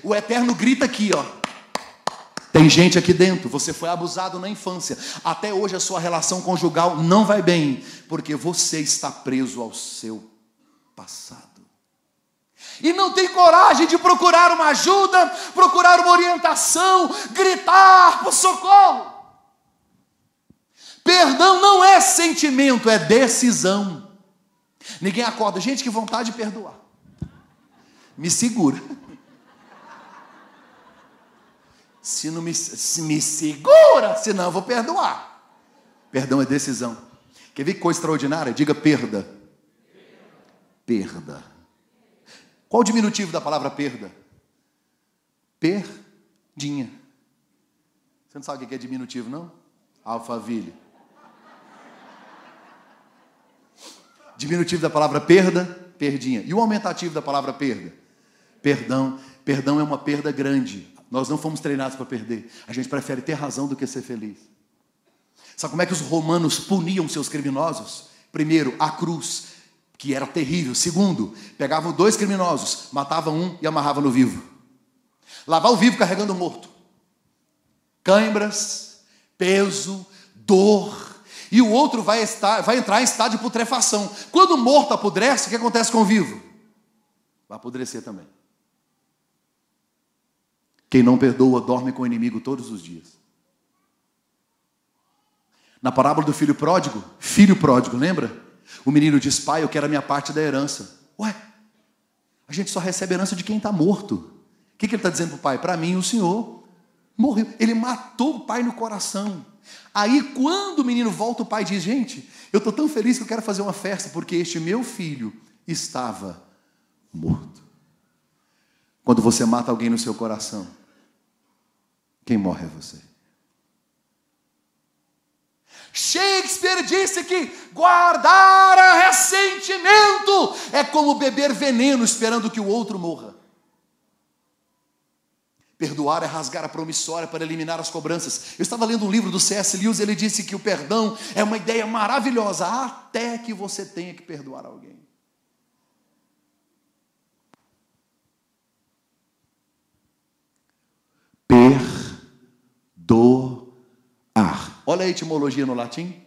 o Eterno grita aqui, ó. Tem gente aqui dentro, você foi abusado na infância. Até hoje a sua relação conjugal não vai bem, porque você está preso ao seu passado. E não tem coragem de procurar uma ajuda, procurar uma orientação, gritar por socorro. Perdão não é sentimento, é decisão. Ninguém acorda, gente, que vontade de perdoar. Me segura. Se me segura, senão eu vou perdoar. Perdão é decisão. Quer ver que coisa extraordinária? Diga perda. Perda. Qual o diminutivo da palavra perda? Perdinha. Você não sabe o que é diminutivo, não? Alphaville. Diminutivo da palavra perda, perdinha. E o aumentativo da palavra perda? Perdão. Perdão é uma perda grande. Nós não fomos treinados para perder. A gente prefere ter razão do que ser feliz. Sabe como é que os romanos puniam seus criminosos? Primeiro, a cruz, que era terrível. Segundo, pegavam 2 criminosos, matavam um e amarravam no vivo. Lavar o vivo carregando o morto. cãibras, peso, dor. E o outro vai entrar em estado de putrefação. Quando o morto apodrece, o que acontece com o vivo? Vai apodrecer também. Quem não perdoa, dorme com o inimigo todos os dias. Na parábola do filho pródigo, lembra? O menino diz: pai, eu quero a minha parte da herança. Ué, a gente só recebe herança de quem está morto. O que ele está dizendo para o pai? Para mim, o senhor morreu. Ele matou o pai no coração. Aí, quando o menino volta, o pai diz: gente, eu estou tão feliz que eu quero fazer uma festa, porque este meu filho estava morto. Quando você mata alguém no seu coração, quem morre é você. Shakespeare disse que guardar ressentimento é como beber veneno esperando que o outro morra. Perdoar é rasgar a promissória para eliminar as cobranças. Eu estava lendo um livro do C.S. Lewis, ele disse que o perdão é uma ideia maravilhosa, até que você tenha que perdoar alguém. Perdoar. Olha a etimologia no latim.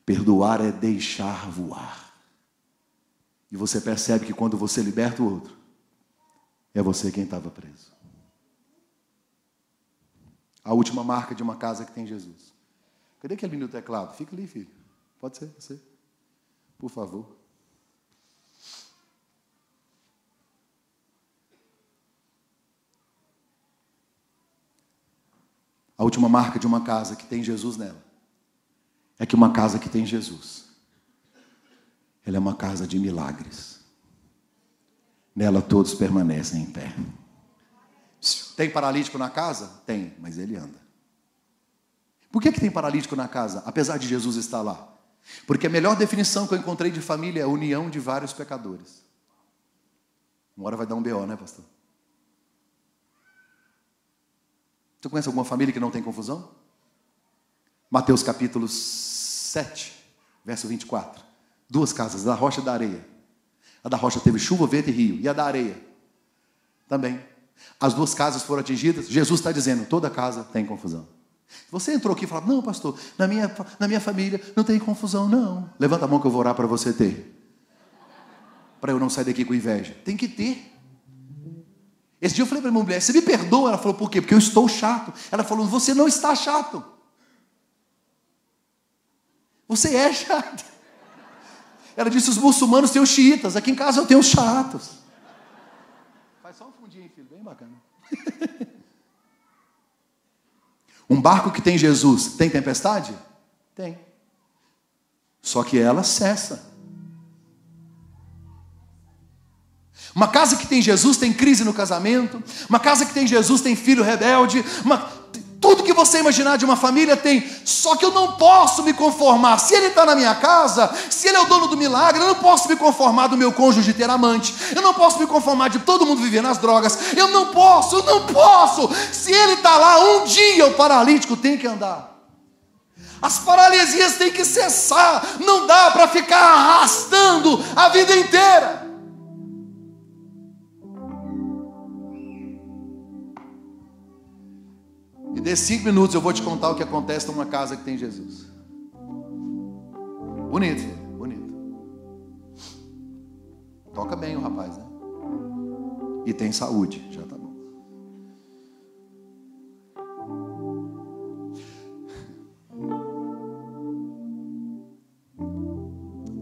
Perdoar é deixar voar. E você percebe que quando você liberta o outro, é você quem estava preso. A última marca de uma casa que tem Jesus. Cadê aquele menino teclado? Fica ali, filho. Pode ser, você. Por favor. A última marca de uma casa que tem Jesus nela é que uma casa que tem Jesus, ela é uma casa de milagres. Nela todos permanecem em pé. Tem paralítico na casa? Tem, mas ele anda. Por que tem paralítico na casa, apesar de Jesus estar lá? Porque a melhor definição que eu encontrei de família é a união de vários pecadores. Uma hora vai dar um BO, né, pastor? Você conhece alguma família que não tem confusão? Mateus capítulo 7, verso 24. 2 casas, da rocha e da areia. A da rocha teve chuva, vento e rio. E a da areia também. As 2 casas foram atingidas. Jesus está dizendo, toda casa tem confusão. Você entrou aqui e falou: não, pastor, na minha família não tem confusão, não. Levanta a mão que eu vou orar para você ter. Para eu não sair daqui com inveja. Tem que ter. Esse dia eu falei para minha mulher: você me perdoa? Ela falou: por quê? Porque eu estou chato. Ela falou: você não está chato. Você é chato. Ela disse: os muçulmanos têm os xiitas, aqui em casa eu tenho os chatos. Faz só um fundinho, filho, bem bacana. Um barco que tem Jesus, tem tempestade? Tem. Só que ela cessa. Uma casa que tem Jesus tem crise no casamento. Uma casa que tem Jesus tem filho rebelde. Tudo que você imaginar de uma família tem. Só que eu não posso me conformar. Se ele está na minha casa, se ele é o dono do milagre, eu não posso me conformar do meu cônjuge ter amante. Eu não posso me conformar de todo mundo viver nas drogas. Eu não posso. Se ele está lá, um dia o paralítico tem que andar. As paralisias têm que cessar. Não dá para ficar arrastando a vida inteira. E desses 5 minutos eu vou te contar o que acontece numa casa que tem Jesus. Bonito, filho, bonito. Toca bem o rapaz, né? E tem saúde, já tá bom.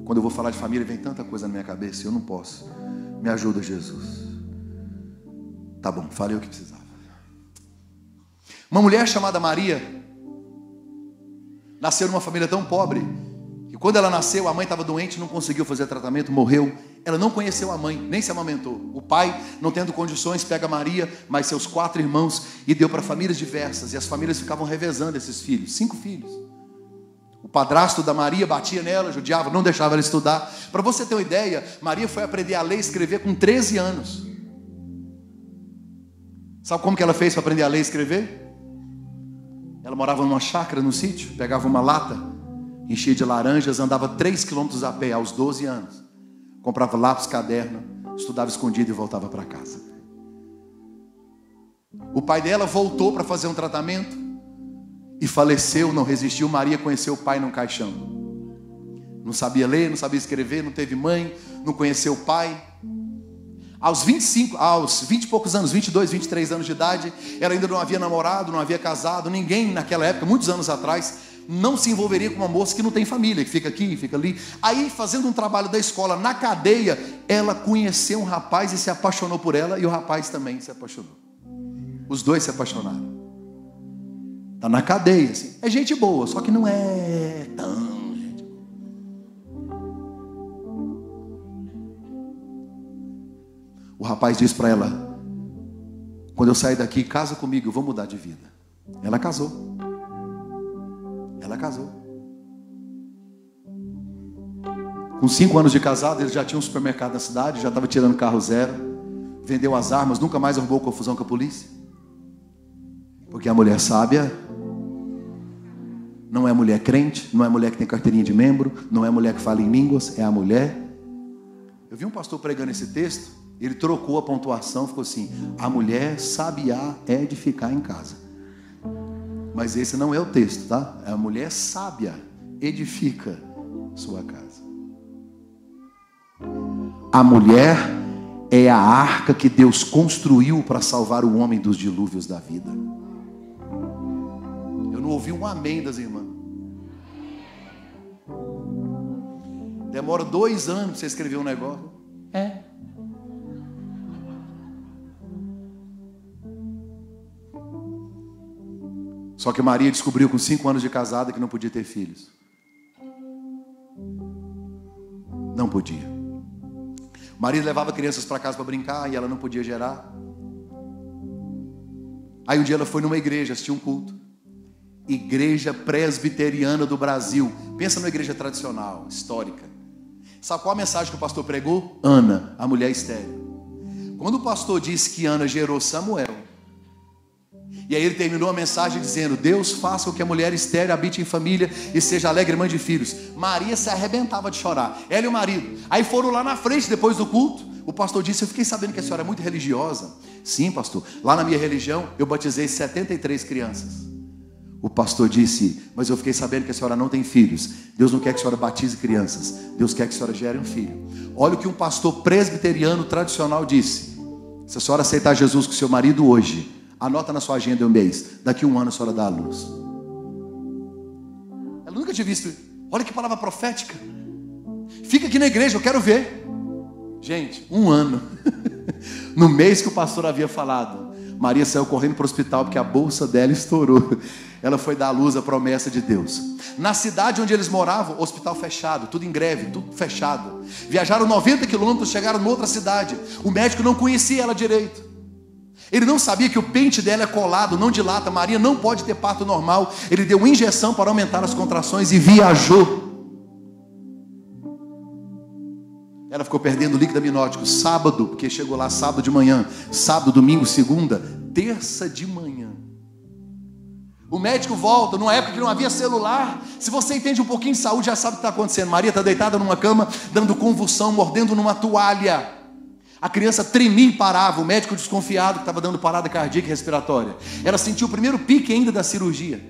Quando eu vou falar de família, vem tanta coisa na minha cabeça, eu não posso. Me ajuda, Jesus. Tá bom, falei o que precisava. Uma mulher chamada Maria nasceu numa família tão pobre que quando ela nasceu, a mãe estava doente, não conseguiu fazer tratamento, morreu. Ela não conheceu a mãe, nem se amamentou. O pai, não tendo condições, pega Maria, mais seus 4 irmãos e deu para famílias diversas. E as famílias ficavam revezando esses filhos, 5 filhos. O padrasto da Maria batia nela, judiava, não deixava ela estudar. Para você ter uma ideia, Maria foi aprender a ler e escrever com 13 anos. Sabe como que ela fez para aprender a ler e escrever? Ela morava numa chácara no sítio, pegava uma lata, enchia de laranjas, andava 3 quilômetros a pé aos 12 anos. Comprava lápis, caderno, estudava escondido e voltava para casa. O pai dela voltou para fazer um tratamento e faleceu, não resistiu. Maria conheceu o pai num caixão. Não sabia ler, não sabia escrever, não teve mãe, não conheceu o pai. Aos 20 e poucos anos, 22, 23 anos de idade, ela ainda não havia namorado, não havia casado. Ninguém naquela época, muitos anos atrás, não se envolveria com uma moça que não tem família, que fica aqui, fica ali. Aí, fazendo um trabalho da escola na cadeia, ela conheceu um rapaz e se apaixonou por ela, e o rapaz também se apaixonou. Os dois se apaixonaram. Está na cadeia, assim. É gente boa, só que não é tão gente boa. O rapaz disse para ela: quando eu sair daqui, casa comigo, eu vou mudar de vida. Ela casou. Ela casou. Com 5 anos de casado, ele já tinha um supermercado na cidade, já estava tirando carro zero, vendeu as armas, nunca mais arrumou confusão com a polícia. Porque a mulher sábia não é mulher crente, não é mulher que tem carteirinha de membro, não é mulher que fala em línguas, é a mulher. Eu vi um pastor pregando esse texto, ele trocou a pontuação, ficou assim: a mulher sabiá é de ficar em casa. Mas esse não é o texto, tá? É a mulher sábia edifica sua casa. A mulher é a arca que Deus construiu para salvar o homem dos dilúvios da vida. Eu não ouvi um amém das irmãs. Demora 2 anos para você escrever um negócio. Só que Maria descobriu com 5 anos de casada que não podia ter filhos. Não podia. Maria levava crianças para casa para brincar e ela não podia gerar. Aí um dia ela foi numa igreja assistir um culto. Igreja Presbiteriana do Brasil. Pensa numa igreja tradicional, histórica. Sabe qual a mensagem que o pastor pregou? Ana, a mulher estéril. Quando o pastor disse que Ana gerou Samuel, e aí ele terminou a mensagem dizendo: Deus faça com que a mulher estéril habite em família e seja alegre mãe de filhos. Maria se arrebentava de chorar, ela e o marido. Aí foram lá na frente depois do culto. O pastor disse: eu fiquei sabendo que a senhora é muito religiosa. Sim, pastor, lá na minha religião eu batizei 73 crianças. O pastor disse: mas eu fiquei sabendo que a senhora não tem filhos. Deus não quer que a senhora batize crianças, Deus quer que a senhora gere um filho. Olha o que um pastor presbiteriano tradicional disse: se a senhora aceitar Jesus com seu marido hoje, anota na sua agenda um mês, daqui a 1 ano a senhora dá a luz. Ela nunca tinha visto. Olha que palavra profética. Fica aqui na igreja, eu quero ver. Gente, 1 ano. No mês que o pastor havia falado, Maria saiu correndo para o hospital porque a bolsa dela estourou. Ela foi dar à luz a promessa de Deus. Na cidade onde eles moravam, hospital fechado, tudo em greve, tudo fechado. Viajaram 90 quilômetros, chegaram em outra cidade. O médico não conhecia ela direito. Ele não sabia que o pente dela é colado, não dilata. Maria não pode ter parto normal. Ele deu uma injeção para aumentar as contrações e viajou. Ela ficou perdendo líquido amniótico sábado, porque chegou lá sábado de manhã, sábado, domingo, segunda, terça de manhã. O médico volta, numa época que não havia celular. Se você entende um pouquinho de saúde, já sabe o que está acontecendo. Maria está deitada numa cama, dando convulsão, mordendo numa toalha. A criança tremia e parava. O médico desconfiado que estava dando parada cardíaca e respiratória. Ela sentiu o primeiro pique ainda da cirurgia.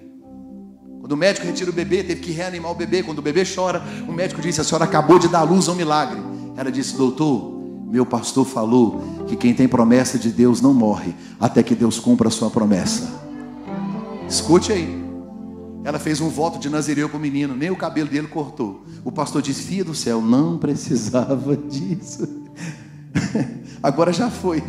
Quando o médico retira o bebê, teve que reanimar o bebê. Quando o bebê chora, o médico disse: a senhora acabou de dar à luz a um milagre. Ela disse: doutor, meu pastor falou que quem tem promessa de Deus não morre até que Deus cumpra a sua promessa. Escute aí. Ela fez um voto de Nazireu para o menino, nem o cabelo dele cortou. O pastor disse: filha do céu, não precisava disso. Agora já foi.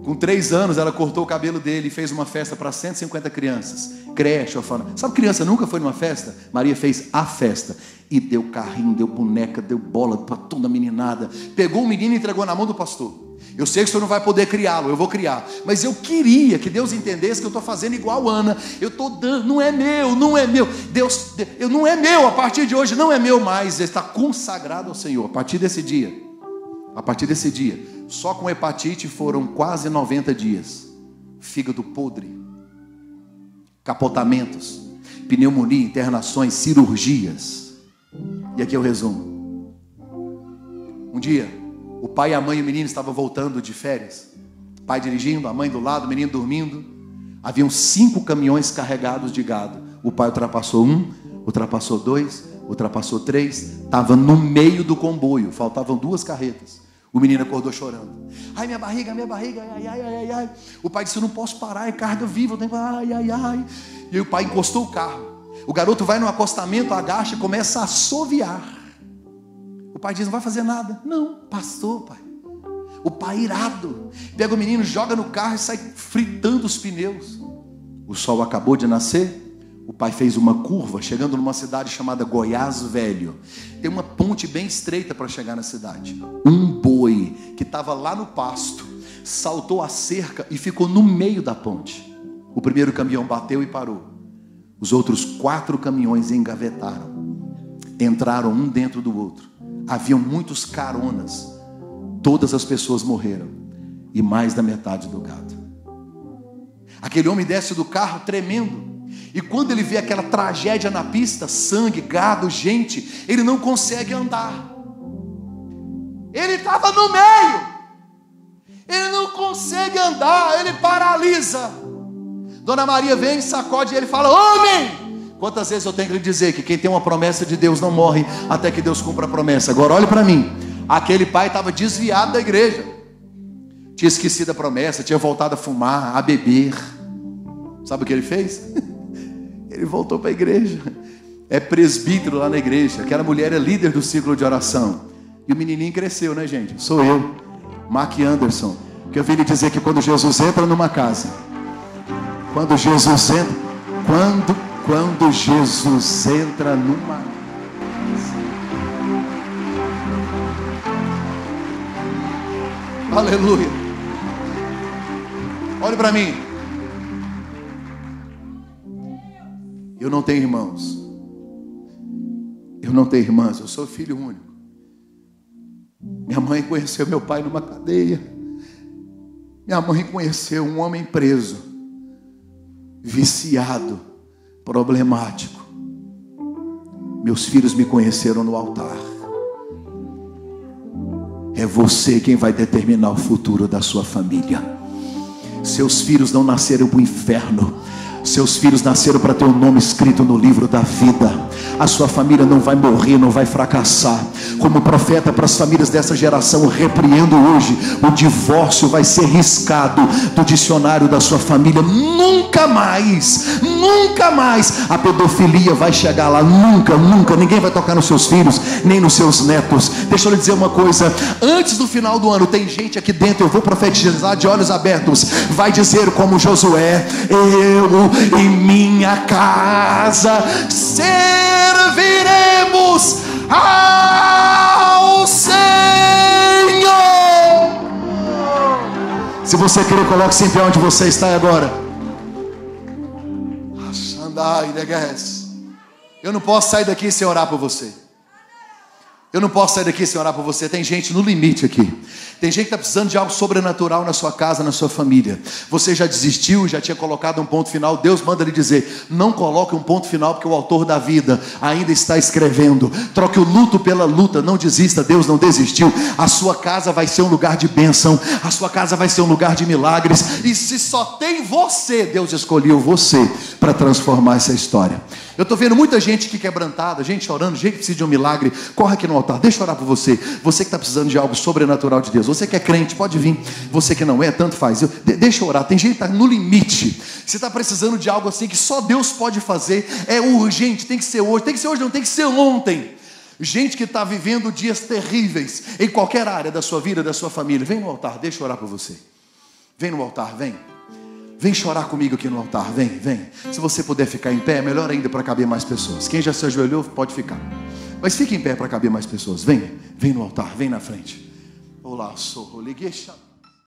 Com 3 anos ela cortou o cabelo dele e fez uma festa para 150 crianças. Creche, orfanato. Sabe, criança nunca foi numa festa? Maria fez a festa. E deu carrinho, deu boneca, deu bola para toda a meninada. Pegou o menino e entregou na mão do pastor. Eu sei que o senhor não vai poder criá-lo, eu vou criar. Mas eu queria que Deus entendesse que eu estou fazendo igual Ana. Eu estou dando, não é meu, não é meu. Deus, não é meu, a partir de hoje não é meu mais. Está consagrado ao Senhor. A partir desse dia, só com hepatite foram quase 90 dias. Fígado podre, capotamentos, pneumonia, internações, cirurgias. E aqui é o resumo. Um dia, O pai, a mãe e o menino estavam voltando de férias. O pai dirigindo, a mãe do lado, o menino dormindo. Haviam 5 caminhões carregados de gado. O pai ultrapassou 1, ultrapassou 2, ultrapassou 3. Estava no meio do comboio. Faltavam 2 carretas. O menino acordou chorando. Ai, minha barriga, ai, ai, ai, ai. O pai disse, eu não posso parar, é carga viva, eu tenho que... Ai, ai, ai. E aí o pai encostou o carro. O garoto vai no acostamento, agacha e começa a assoviar. O pai diz, não vai fazer nada. Não, passou, pai. O pai irado. Pega o menino, joga no carro e sai fritando os pneus. O sol acabou de nascer. O pai fez uma curva, chegando numa cidade chamada Goiás Velho. Tem uma ponte bem estreita para chegar na cidade. Um boi que estava lá no pasto saltou a cerca e ficou no meio da ponte. O primeiro caminhão bateu e parou. Os outros 4 caminhões engavetaram. Entraram um dentro do outro. Haviam muitos caronas. Todas as pessoas morreram. E mais da metade do gado. Aquele homem desce do carro tremendo. E quando ele vê aquela tragédia na pista, sangue, gado, gente, ele não consegue andar. Ele estava no meio. Ele não consegue andar, ele paralisa. Dona Maria vem, sacode ele e fala, homem! Quantas vezes eu tenho que lhe dizer que quem tem uma promessa de Deus não morre até que Deus cumpra a promessa. Agora olhe para mim. Aquele pai estava desviado da igreja. Tinha esquecido a promessa, tinha voltado a fumar, a beber. Sabe o que ele fez? Ele voltou para a igreja. É presbítero lá na igreja. Aquela mulher é líder do ciclo de oração. E o menininho cresceu, né, gente? Sou eu, Mark Anderson. Que eu vim lhe dizer que quando Jesus entra numa casa, quando Jesus entra numa casa, aleluia. Olhe para mim. Eu não tenho irmãos. Eu não tenho irmãs. Eu sou filho único. Minha mãe conheceu meu pai numa cadeia. Minha mãe conheceu um homem preso, viciado, problemático. Meus filhos me conheceram no altar. É você quem vai determinar o futuro da sua família. Seus filhos não nasceram para o inferno. Seus filhos nasceram para ter o nome escrito no livro da vida. A sua família não vai morrer, não vai fracassar. Como profeta para as famílias dessa geração, eu repreendo hoje: o divórcio vai ser riscado do dicionário da sua família. Nunca mais a pedofilia vai chegar lá. Nunca, ninguém vai tocar nos seus filhos, nem nos seus netos. Deixa eu lhe dizer uma coisa: antes do final do ano, tem gente aqui dentro, eu vou profetizar de olhos abertos, vai dizer como Josué: eu e minha casa serviremos ao Senhor. Se você querer, coloque-se em pé onde você está agora. Eu não posso sair daqui sem orar por você. Eu não posso sair daqui sem orar por você. Tem gente no limite aqui. Tem gente que está precisando de algo sobrenatural na sua casa, na sua família. Você já desistiu, já tinha colocado um ponto final. Deus manda lhe dizer: não coloque um ponto final, porque o autor da vida ainda está escrevendo. Troque o luto pela luta, não desista, Deus não desistiu. A sua casa vai ser um lugar de bênção. A sua casa vai ser um lugar de milagres. E se só tem você, Deus escolheu você para transformar essa história. Eu estou vendo muita gente aqui quebrantada, gente chorando, gente que precisa de um milagre. Corre aqui no altar, deixa eu orar por você. Você que está precisando de algo sobrenatural de Deus. Você que é crente, pode vir. Você que não é, tanto faz. Deixa eu orar. Tem gente que está no limite. Você está precisando de algo assim que só Deus pode fazer. É urgente, tem que ser hoje. Tem que ser hoje, não tem que ser ontem. Gente que está vivendo dias terríveis em qualquer área da sua vida, da sua família. Vem no altar, deixa eu orar por você. Vem no altar, vem. Vem chorar comigo aqui no altar, vem. Se você puder ficar em pé, melhor ainda, para caber mais pessoas. Quem já se ajoelhou, pode ficar. Mas fique em pé para caber mais pessoas. Vem no altar, vem na frente. Olá, sou Roligueixa.